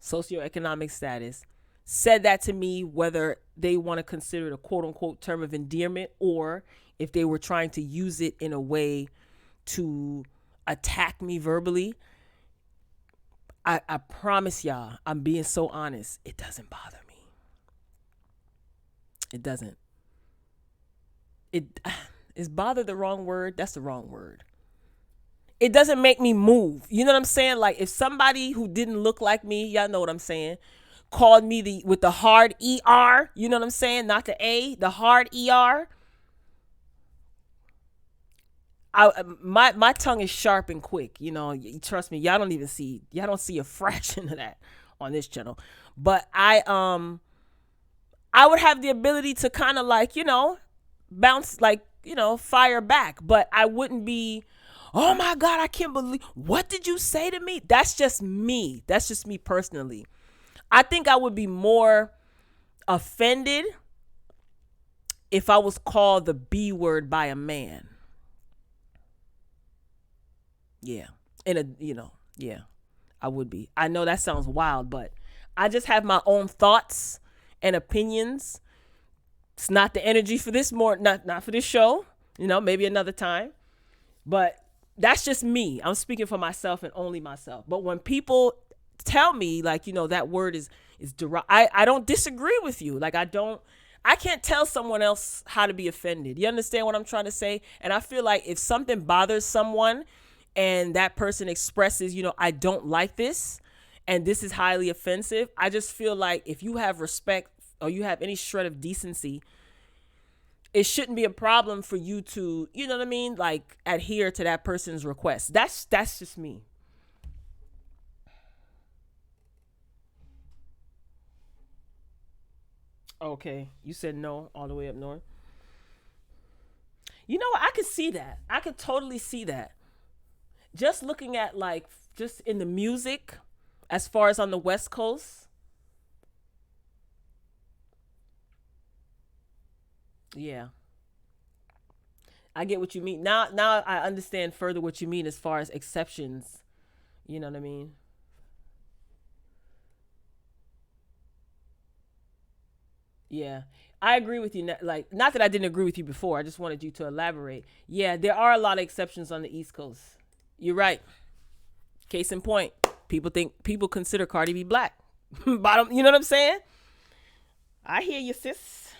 Speaker 1: socioeconomic status, said that to me, whether they want to consider it a quote unquote term of endearment or if they were trying to use it in a way to attack me verbally, I promise y'all, I'm being so honest, it doesn't bother me. It doesn't. It is bother the wrong word? That's the wrong word. It doesn't make me move. You know what I'm saying? Like if somebody who didn't look like me, y'all know what I'm saying, called me with the hard ER, you know what I'm saying? Not the A, the hard ER. My tongue is sharp and quick. Trust me, y'all don't see a fraction of that on this channel. But I would have the ability to kind of like, bounce, like, fire back, but I wouldn't be, oh my God, I can't believe, what did you say to me? That's just me. That's just me personally. I think I would be more offended if I was called the B word by a man. Yeah. Yeah, I would be. I know that sounds wild, but I just have my own thoughts and opinions. It's not the energy for this not for this show, maybe another time. But that's just me. I'm speaking for myself and only myself. But when people tell me like, that word is I don't disagree with you. Like I I can't tell someone else how to be offended. You understand what I'm trying to say? And I feel like if something bothers someone and that person expresses, I don't like this and this is highly offensive, I just feel like if you have respect or you have any shred of decency, it shouldn't be a problem for you to, you know what I mean? Like adhere to that person's request. That's just me. Okay. You said no all the way up north. You know what? I could see that. I could totally see that. Just looking at like just in the music as far as on the West Coast. Yeah. I get what you mean. Now I understand further what you mean as far as exceptions. You know what I mean? Yeah. I agree with you. Like, not that I didn't agree with you before. I just wanted you to elaborate. Yeah, there are a lot of exceptions on the East Coast. You're right. Case in point, people consider Cardi B black. Bottom, you know what I'm saying? I hear you, sis.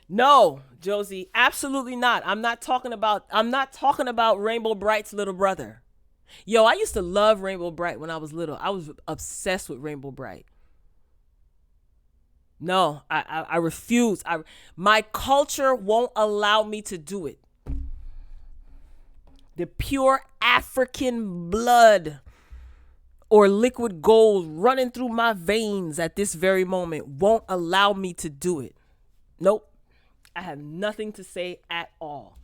Speaker 1: No, Josie, absolutely not. I'm not talking about Rainbow Bright's little brother. Yo, I used to love Rainbow Bright when I was little. I was obsessed with Rainbow Bright. No, I refuse. My culture won't allow me to do it. The pure African blood or liquid gold running through my veins at this very moment won't allow me to do it. Nope. I have nothing to say at all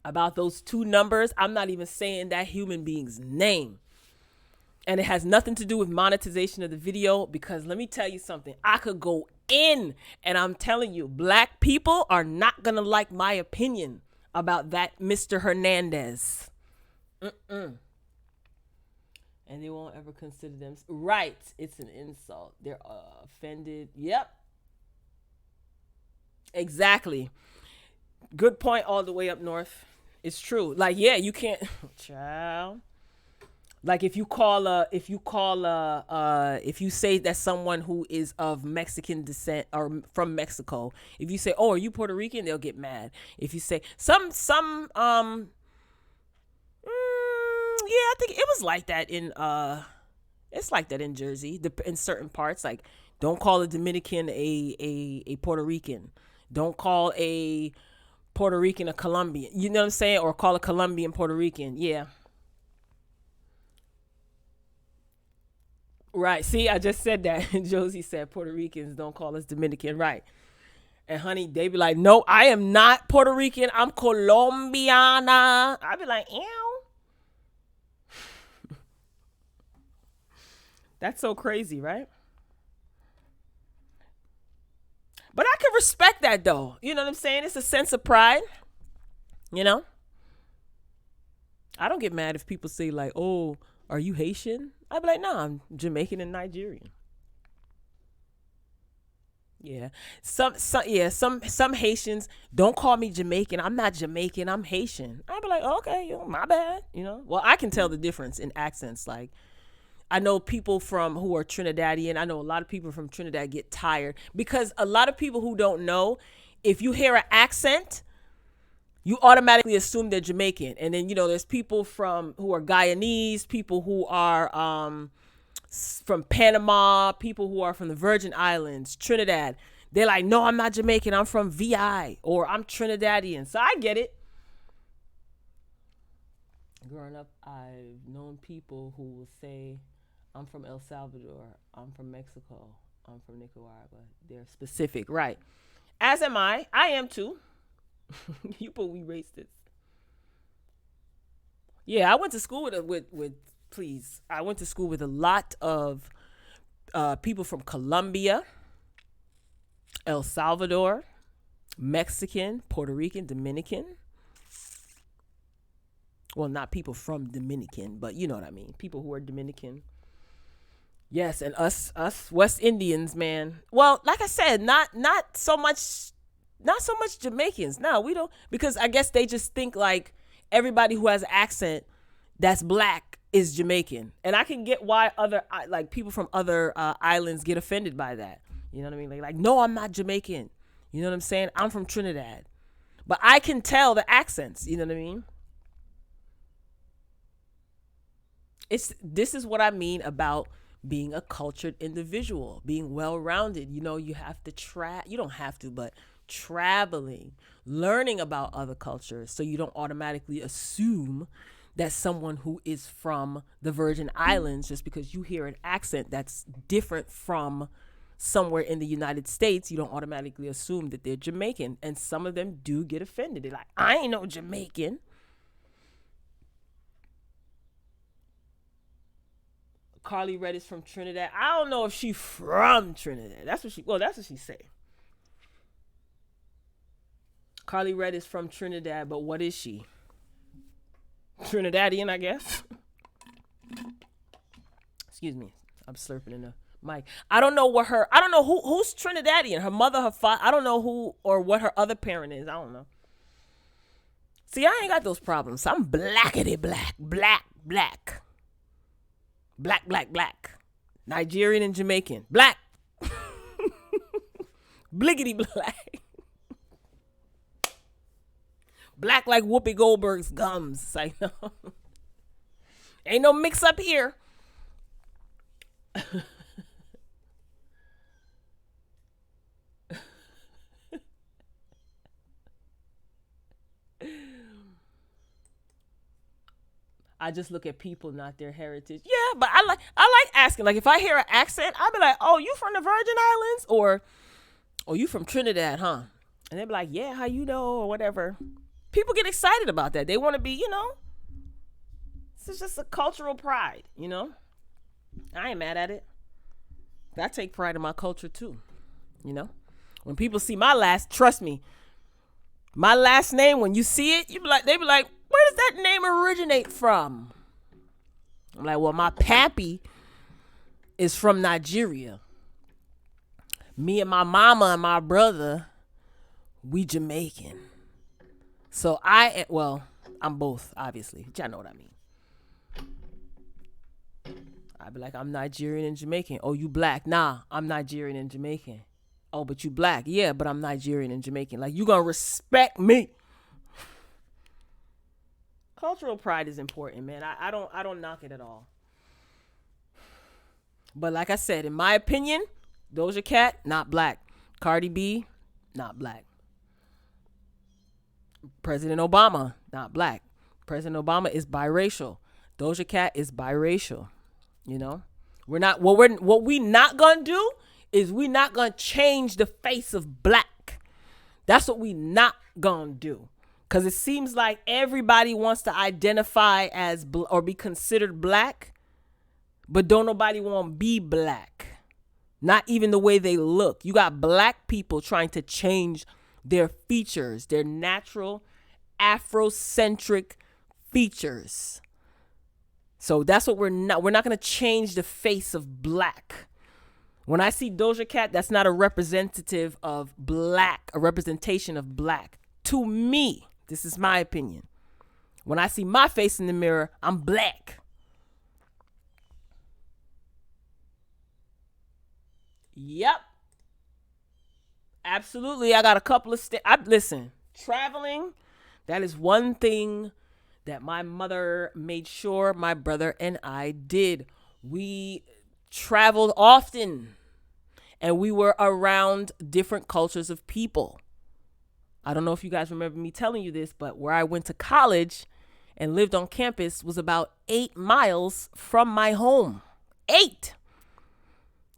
Speaker 1: about those two numbers. I'm not even saying that human being's name. And it has nothing to do with monetization of the video, because let me tell you something. I could go in, and I'm telling you, black people are not going to like my opinion about that Mr. Hernandez. And they won't ever consider them right. It's an insult. They're offended. Yep. Exactly. Good point all the way up north. It's true. Like, yeah, you can't child. Like if you say that someone who is of Mexican descent or from Mexico, if you say, "Oh, are you Puerto Rican?" they'll get mad. If you say yeah, I think it was like that in it's like that in Jersey, in certain parts. Like, don't call a Dominican a Puerto Rican. Don't call a Puerto Rican a Colombian. You know what I'm saying? Or call a Colombian Puerto Rican. Yeah. Right. See, I just said that. And Josie said Puerto Ricans don't call us Dominican. Right. And honey, they be like, no, I am not Puerto Rican. I'm Colombiana. I be like, ew. That's so crazy, right? But I can respect that though. You know what I'm saying? It's a sense of pride. You know? I don't get mad if people say like, "Oh, are you Haitian?" I'd be like, "No, I'm Jamaican and Nigerian." Yeah. Some Haitians don't call me Jamaican. I'm not Jamaican. I'm Haitian. I'd be like, "Okay, my bad." Well, I can tell the difference in accents. Like, I know people who are Trinidadian. I know a lot of people from Trinidad get tired because a lot of people who don't know, if you hear an accent, you automatically assume they're Jamaican. And then, there's people who are Guyanese, people who are from Panama, people who are from the Virgin Islands, Trinidad. They're like, "No, I'm not Jamaican. I'm from VI, or I'm Trinidadian." So I get it. Growing up, I've known people who will say, "I'm from El Salvador. I'm from Mexico. I'm from Nicaragua." They're specific, right? As am I. I am too. You put we racist. Yeah, I went to school with please. I went to school with a lot of people from Colombia, El Salvador, Mexican, Puerto Rican, Dominican. Well, not people from Dominican, but you know what I mean. People who are Dominican. Yes, and us West Indians, man. Well, like I said, not so much Jamaicans. No, we don't, because I guess they just think like everybody who has an accent that's black is Jamaican. And I can get why other like people from other islands get offended by that. You know what I mean? Like, no, I'm not Jamaican. You know what I'm saying? I'm from Trinidad. But I can tell the accents. You know what I mean? This is what I mean about being a cultured individual, being well-rounded. You know, you have to you don't have to, but traveling, learning about other cultures, so you don't automatically assume that someone who is from the Virgin Islands, just because you hear an accent that's different from somewhere in the United States, you don't automatically assume that they're Jamaican. And some of them do get offended. They're like, I ain't no Jamaican. Carly Red is from Trinidad. I don't know if she from Trinidad. That's what she say. Carly Red is from Trinidad, but what is she? Trinidadian, I guess. Excuse me. I'm slurping in the mic. I don't know who's Trinidadian. Her mother, her father. I don't know who or what her other parent is. I don't know. See, I ain't got those problems. I'm blackity black. Black. Black. Nigerian and Jamaican. Black. Bliggity black. Black like Whoopi Goldberg's gums. It's like, no. Ain't no mix up here. I just look at people, not their heritage. Yeah, but I like asking. Like, if I hear an accent, I'll be like, oh, you from the Virgin Islands? Or you from Trinidad, huh? And they'll be like, yeah, how you know? Or whatever. People get excited about that. They want to be, this is just a cultural pride, I ain't mad at it. I take pride in my culture too, When people see trust me, my last name, when you see it, they be like, where does that name originate from? I'm like, well, my pappy is from Nigeria. Me and my mama and my brother, we Jamaican. So I'm both, obviously. But y'all know what I mean. I'd be like, I'm Nigerian and Jamaican. Oh, you black? Nah, I'm Nigerian and Jamaican. Oh, but you black? Yeah, but I'm Nigerian and Jamaican. Like, you gonna respect me. Cultural pride is important, man. I don't knock it at all. But like I said, in my opinion, Doja Cat, not black. Cardi B, not black. President Obama, not black. President Obama is biracial. Doja Cat is biracial. We're not what we not gonna do is we not gonna change the face of black. That's what we not gonna do. Because it seems like everybody wants to identify as or be considered black, but don't nobody want to be black. Not even the way they look. You got black people trying to change their features, their natural Afrocentric features. So that's what we're not going to change the face of black. When I see Doja Cat, that's not a representative of black, a representation of black. To me, this is my opinion. When I see my face in the mirror, I'm black. Yep. Absolutely. I got a couple of listen, traveling, that is one thing that my mother made sure my brother and I did. We traveled often and we were around different cultures of people. I don't know if you guys remember me telling you this, but where I went to college and lived on campus was about 8 miles from my home. 8.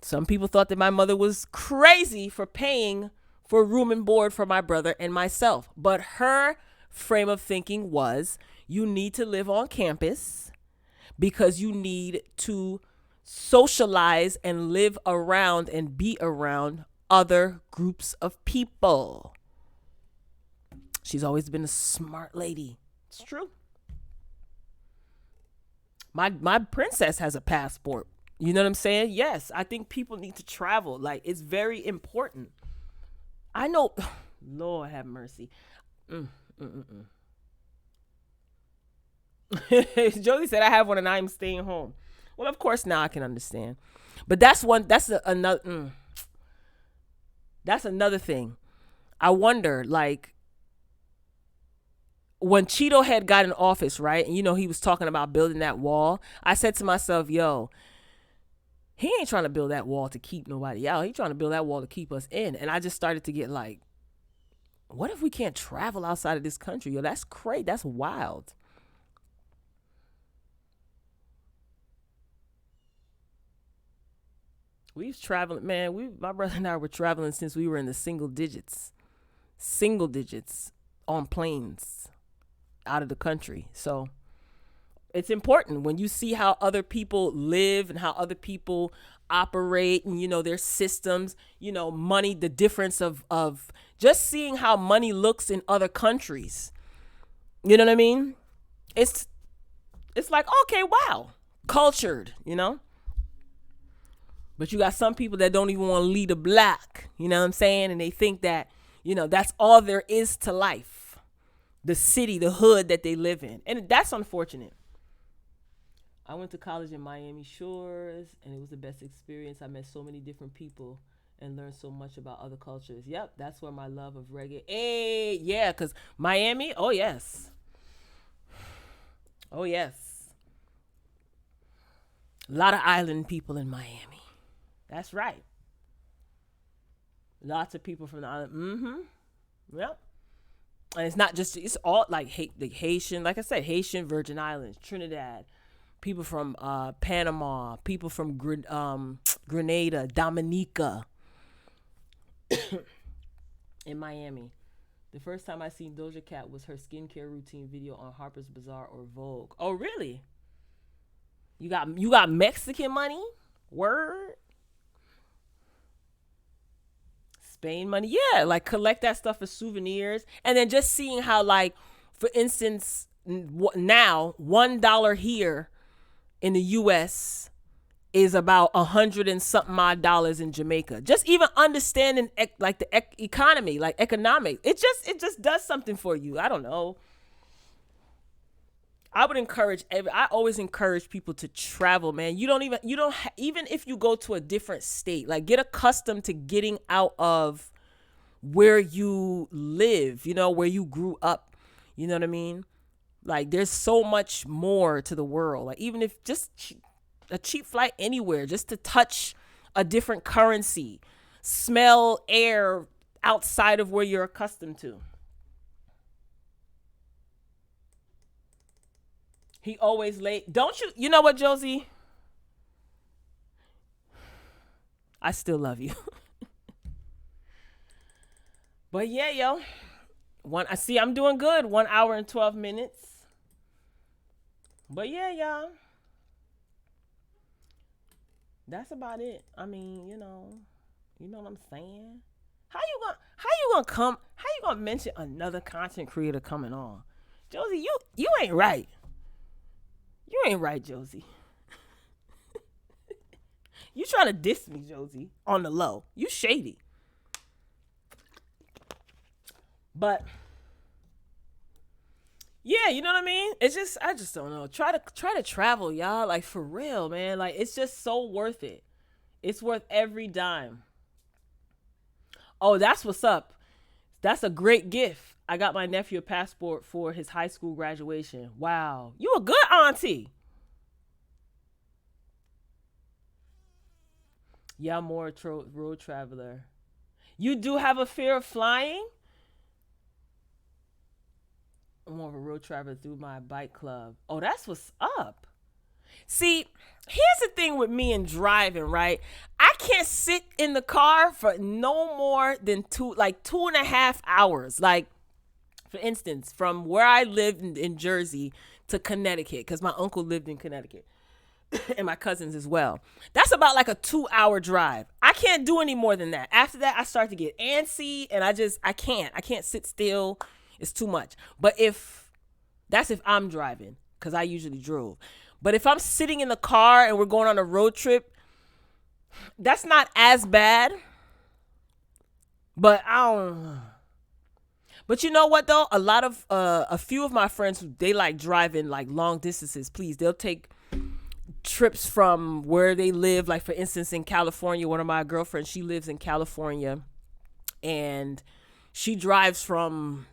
Speaker 1: Some people thought that my mother was crazy for paying for room and board for my brother and myself. But her frame of thinking was, you need to live on campus because you need to socialize and live around and be around other groups of people. She's always been a smart lady. It's true. My princess has a passport. You know what I'm saying? Yes, I think people need to travel. Like, it's very important. I know, Lord have mercy. Josie said, I have one and I'm staying home. Well, of course, now I can understand. But that's one, that's another thing. I wonder, like, when Cheeto had got in office, right? And, he was talking about building that wall. I said to myself, yo, he ain't trying to build that wall to keep nobody out. He trying to build that wall to keep us in. And I just started to get like, what if we can't travel outside of this country? Yo, that's crazy. That's wild. We've traveled, man. My brother and I were traveling since we were in the single digits on planes out of the country. So it's important when you see how other people live and how other people operate and, their systems, money, the difference of just seeing how money looks in other countries. You know what I mean? It's like, okay, wow, cultured. But you got some people that don't even want to lead a block, you know what I'm saying? And they think that, that's all there is to life. The city, the hood that they live in. And that's unfortunate. I went to college in Miami Shores, and it was the best experience. I met so many different people and learned so much about other cultures. Yep, that's where my love of reggae. Hey, yeah, because Miami, oh, yes. Oh, yes. A lot of island people in Miami. That's right. Lots of people from the island. Mm-hmm. Yep. And it's all like the Haitian, like I said, Haitian, Virgin Islands, Trinidad, people from Panama, people from Grenada, Dominica, in Miami. The first time I seen Doja Cat was her skincare routine video on Harper's Bazaar or Vogue. Oh, really? You got Mexican money? Word? Spain money? Yeah, like collect that stuff as souvenirs. And then just seeing how, like, for instance, now $1 here in the US is about 100 and something odd dollars in Jamaica. Just even understanding like the economy, like economics, it just does something for you. I don't know. I always encourage people to travel, man. Even if you go to a different state, like get accustomed to getting out of where you live, where you grew up. You know what I mean? Like there's so much more to the world. Like even if just a cheap flight anywhere, just to touch a different currency, smell air outside of where you're accustomed to. He always late. Don't you? You know what, Josie? I still love you. But yeah, yo. I'm doing good. 1 hour and 12 minutes. But yeah, y'all. That's about it. I mean, you know what I'm saying? How you gonna mention another content creator coming on? Josie, you ain't right. You ain't right, Josie. You trying to diss me, Josie, on the low. You shady. But yeah, you know what I mean? I just don't know. Try to travel, y'all. Like for real, man. Like it's just so worth it. It's worth every dime. Oh, that's what's up. That's a great gift. I got my nephew a passport for his high school graduation. Wow. You a good auntie. Yeah, I'm more road traveler. You do have a fear of flying? I'm more of a road traveler through my bike club. Oh, that's what's up. See, here's the thing with me and driving, right? I can't sit in the car for no more than 2.5 hours. Like, for instance, from where I lived in Jersey to Connecticut, because my uncle lived in Connecticut and my cousins as well. That's about like a 2-hour drive. I can't do any more than that. After that, I start to get antsy and I can't sit still. It's too much. But if I'm driving, because I usually drove. But if I'm sitting in the car and we're going on a road trip, that's not as bad. But I don't know. But you know what though? A few of my friends, they like driving like long distances. Please, they'll take trips from where they live. Like for instance, in California, one of my girlfriends, she lives in California, and she drives from,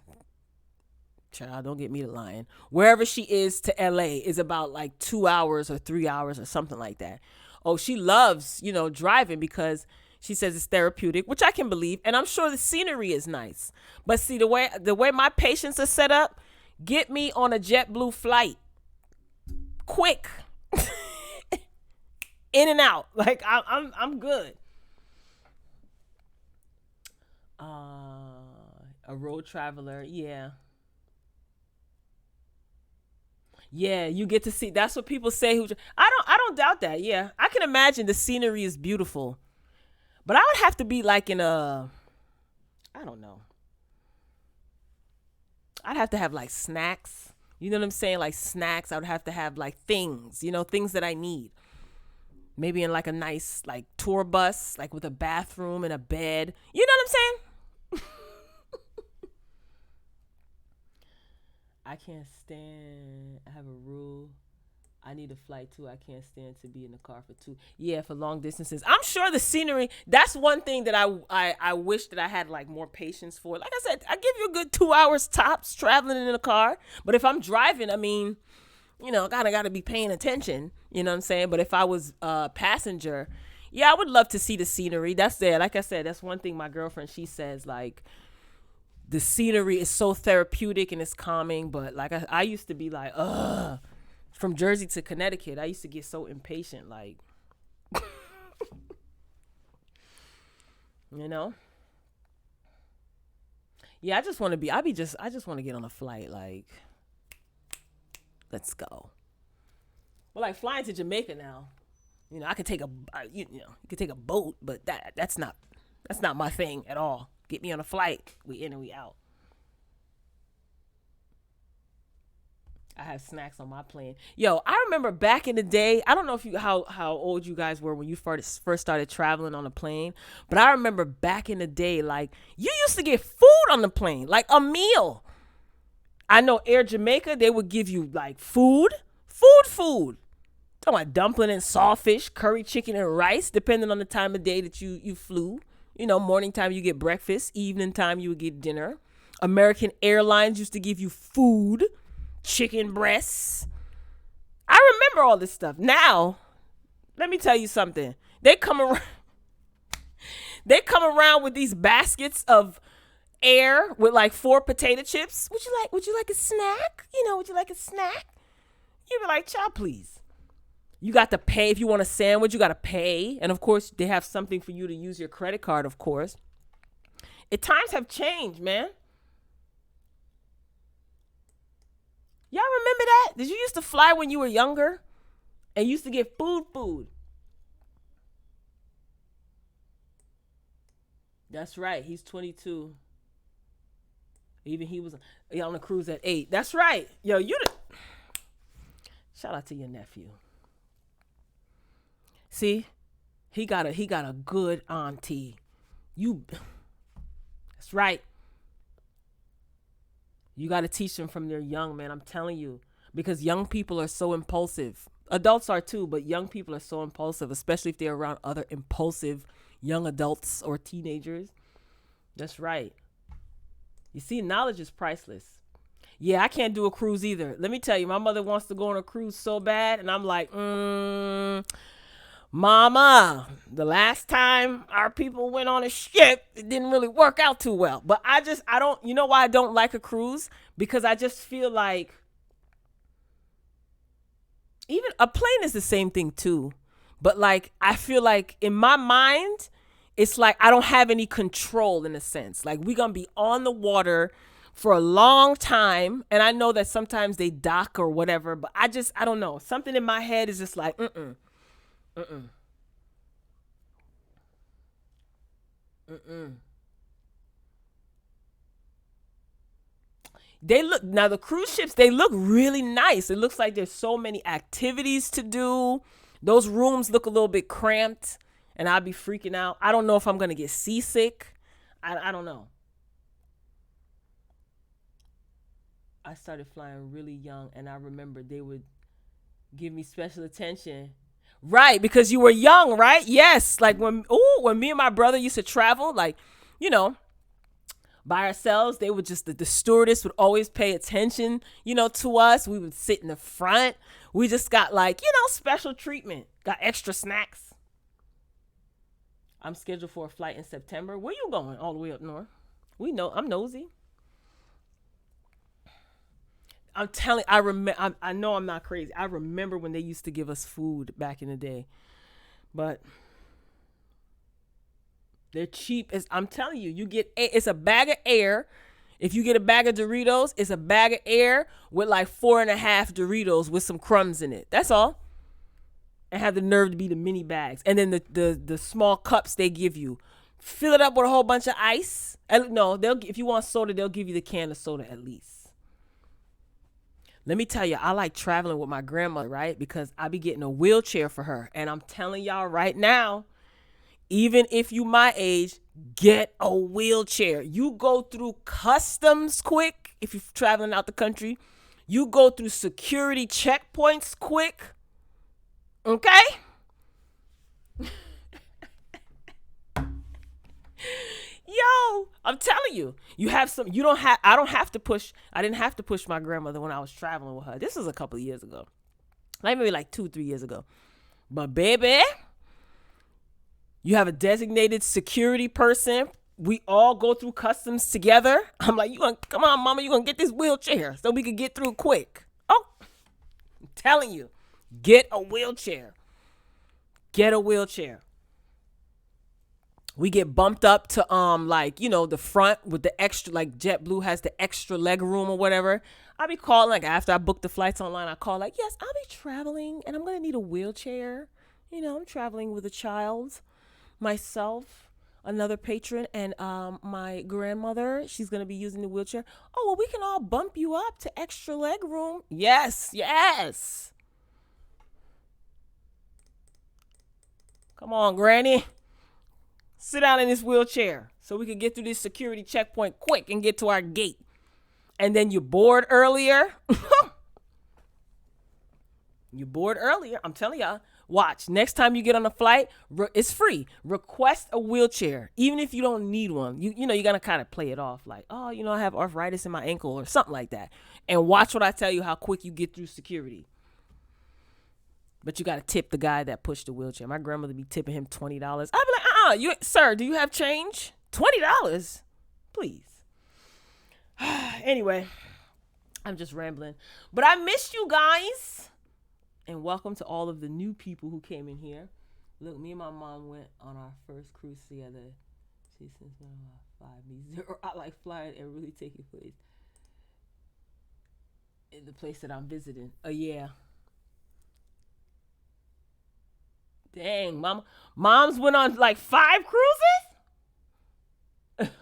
Speaker 1: child, don't get me to lying, wherever she is to LA is about like 2 hours or 3 hours or something like that. Oh, she loves, driving because she says it's therapeutic, which I can believe, and I'm sure the scenery is nice. But see, the way my patients are set up, get me on a JetBlue flight, quick, in and out. Like I'm good. A road traveler, yeah. Yeah, you get to see. That's what people say. I don't doubt that. Yeah, I can imagine the scenery is beautiful, but I would have to be like in a, I don't know. I'd have to have like snacks. You know what I'm saying? Like snacks. I would have to have like things. Things that I need. Maybe in like a nice like tour bus, like with a bathroom and a bed. You know what I'm saying? I can't stand. I have a rule. I need a flight too. I can't stand to be in the car for two. Yeah, for long distances. I'm sure the scenery. That's one thing that I wish that I had like more patience for. Like I said, I give you a good 2 hours tops traveling in a car. But if I'm driving, I mean, kind of got to be paying attention. You know what I'm saying? But if I was a passenger, yeah, I would love to see the scenery. That's there. Like I said, that's one thing my girlfriend, she says, like, the scenery is so therapeutic and it's calming. But like I used to be like, ugh, from Jersey to Connecticut, I used to get so impatient, like, you know. Yeah, I just want to I just want to get on a flight, like, let's go. Well, like flying to Jamaica now, I could take you could take a boat, but that's not my thing at all. Get me on a flight. We in and we out. I have snacks on my plane. Yo, I remember back in the day. I don't know if how old you guys were when you first started traveling on a plane, but I remember back in the day, like, you used to get food on the plane, like a meal. I know Air Jamaica, they would give you like food. Talking about dumpling and sawfish, curry chicken and rice, depending on the time of day that you flew. Morning time you get breakfast, evening time you would get dinner. American Airlines used to give you food, chicken breasts. I remember all this stuff. Now, let me tell you something. They come around with these baskets of air with like 4 potato chips. Would you like a snack? Would you like a snack? You be like, child, please. You got to pay. If you want a sandwich, you got to pay. And of course, they have something for you to use your credit card, of course. Times have changed, man. Y'all remember that? Did you used to fly when you were younger and used to get food? That's right. He's 22. Even he was on a cruise at 8. That's right. Yo, shout out to your nephew. See, he got a good auntie. That's right. You got to teach them from their young, man. I'm telling you, because young people are so impulsive. Adults are too, but young people are so impulsive, especially if they're around other impulsive young adults or teenagers. That's right. You see, knowledge is priceless. Yeah, I can't do a cruise either. Let me tell you, my mother wants to go on a cruise so bad, and I'm like, Mama, the last time our people went on a ship, it didn't really work out too well. But I don't, you know why I don't like a cruise? Because I just feel like, even a plane is the same thing too. But like, I feel like in my mind, it's like I don't have any control in a sense. Like, we're going to be on the water for a long time. And I know that sometimes they dock or whatever, but I don't know. Something in my head is just like, Mm-mm. Now the cruise ships, they look really nice. It looks like there's so many activities to do. Those rooms look a little bit cramped, and I'll be freaking out. I don't know if I'm going to get seasick. I don't know. I started flying really young, and I remember they would give me special attention. Right, because you were young, right? Yes, like when me and my brother used to travel, like, you know, by ourselves, they would just the stewardess would always pay attention, to us. We would sit in the front. We just got like, special treatment. Got extra snacks. I'm scheduled for a flight in September. Where you going? All the way up north. We know. I'm nosy. I'm telling. I remember. I know I'm not crazy. I remember when they used to give us food back in the day, but they're cheap. As I'm telling you, it's a bag of air. If you get a bag of Doritos, it's a bag of air with like 4.5 Doritos with some crumbs in it. That's all. And have the nerve to be the mini bags. And then the small cups they give you. Fill it up with a whole bunch of ice. No, if you want soda, they'll give you the can of soda at least. Let me tell you, I like traveling with my grandmother, right? Because I be getting a wheelchair for her. And I'm telling y'all right now, even if you my age, get a wheelchair. You go through customs quick if you're traveling out the country. You go through security checkpoints quick. Okay? Yo, I'm telling you, I didn't have to push my grandmother when I was traveling with her. This was a couple of years ago. Like maybe like 2-3 years ago. But baby, you have a designated security person. We all go through customs together. I'm like, come on, mama, you gonna get this wheelchair so we can get through quick. Oh, I'm telling you, get a wheelchair. Get a wheelchair. We get bumped up to the front with the extra, like JetBlue has the extra leg room or whatever. I be calling, like after I book the flights online, I call like, yes, I'll be traveling and I'm gonna need a wheelchair. I'm traveling with a child, myself, another patron, and my grandmother. She's gonna be using the wheelchair. Oh, well, we can all bump you up to extra leg room. Yes. Come on, Granny. Sit down in this wheelchair so we can get through this security checkpoint quick and get to our gate. And then you're bored earlier. You're bored earlier. I'm telling y'all. Watch. Next time you get on a flight, it's free. Request a wheelchair. Even if you don't need one. You got to kind of play it off like, oh, I have arthritis in my ankle or something like that. And watch what I tell you, how quick you get through security. But you got to tip the guy that pushed the wheelchair. My grandmother be tipping him $20. I'd be like, sir, do you have change? $20? Please. Anyway, I'm just rambling. But I missed you guys. And welcome to all of the new people who came in here. Look, me and my mom went on our first cruise together. She since 5 I like flying and really taking place in the place that I'm visiting. Yeah. Dang, moms went on like 5 cruises?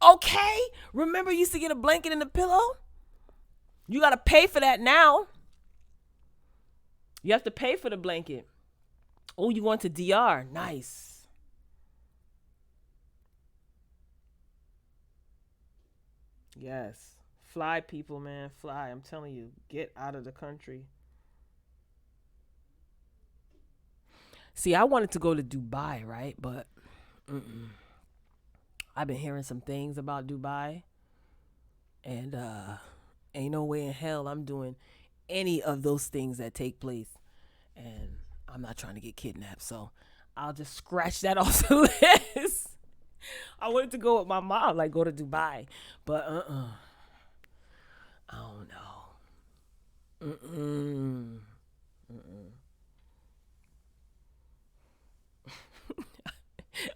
Speaker 1: Okay. Remember you used to get a blanket and a pillow? You got to pay for that now. You have to pay for the blanket. Oh, you going to DR. Nice. Yes. Fly, people, man. Fly. I'm telling you. Get out of the country. See, I wanted to go to Dubai, right? But I've been hearing some things about Dubai. And ain't no way in hell I'm doing any of those things that take place. And I'm not trying to get kidnapped. So I'll just scratch that off the list. I wanted to go with my mom, like go to Dubai. But I don't know.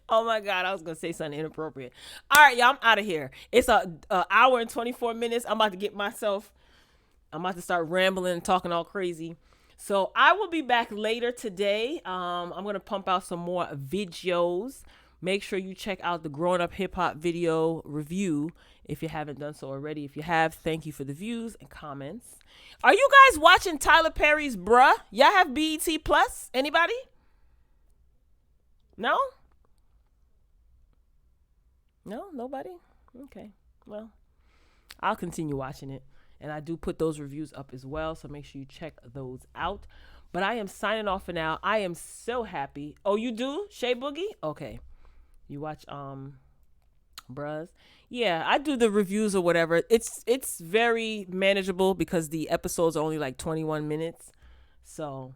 Speaker 1: Oh my God, I was gonna say something inappropriate. All right, y'all, I'm out of here. It's a hour and 24 minutes. I'm about to start rambling and talking all crazy. So I will be back later today. I'm gonna pump out some more videos. Make sure you check out the Growing Up Hip Hop video review if you haven't done so already. If you have, thank you for the views and comments. Are you guys watching Tyler Perry's Bruh? Y'all have BET Plus? Anybody? No? No, nobody? Okay. Well, I'll continue watching it. And I do put those reviews up as well, so make sure you check those out. But I am signing off for now. I am so happy. Oh, you do? Shay Boogie? Okay. You watch Bruhs? Yeah, I do the reviews or whatever. It's very manageable because the episodes are only like 21 minutes. So,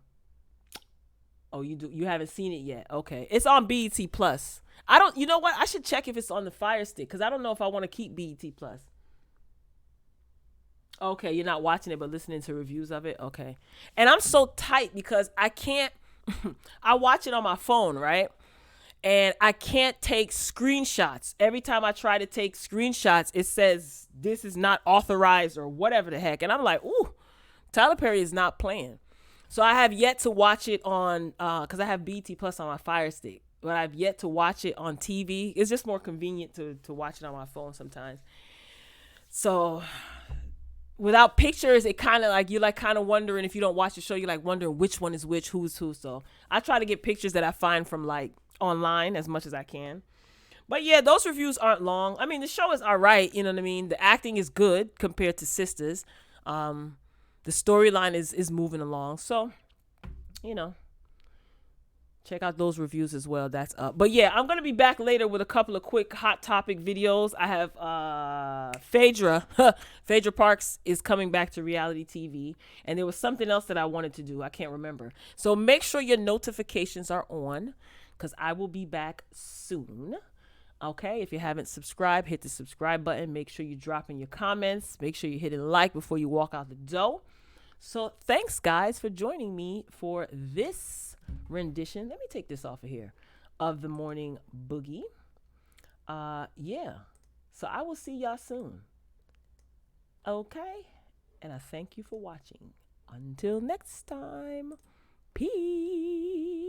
Speaker 1: oh, you haven't seen it yet. Okay. It's on BET Plus. I don't, you know what? I should check if it's on the Fire Stick cuz I don't know if I want to keep BET Plus. Okay, you're not watching it but listening to reviews of it. Okay. And I'm so tight because I can't I watch it on my phone, right? And I can't take screenshots. Every time I try to take screenshots, it says this is not authorized or whatever the heck. And I'm like, ooh, Tyler Perry is not playing. So I have yet to watch it on, because I have BT Plus on my Fire Stick, but I've yet to watch it on TV. It's just more convenient to watch it on my phone sometimes. So without pictures, it kind of like, you're like kind of wondering if you don't watch the show, you're like wondering which one is which, who's who. So I try to get pictures that I find from like online as much as I can. But yeah, those reviews aren't long. I mean, the show is all right. You know what I mean? The acting is good compared to Sisters. The storyline is moving along. So, you know, check out those reviews as well. That's up. But yeah, I'm going to be back later with a couple of quick hot topic videos. I have Phaedra. Phaedra Parks is coming back to reality TV. And there was something else that I wanted to do. I can't remember. So make sure your notifications are on because I will be back soon. Okay, if you haven't subscribed, hit the subscribe button. Make sure you drop in your comments. Make sure you hit a like before you walk out the door. So thanks, guys, for joining me for this rendition. Let me take this off of here of the Morning Boogie. Yeah. So I will see y'all soon. Okay. And I thank you for watching. Until next time. Peace.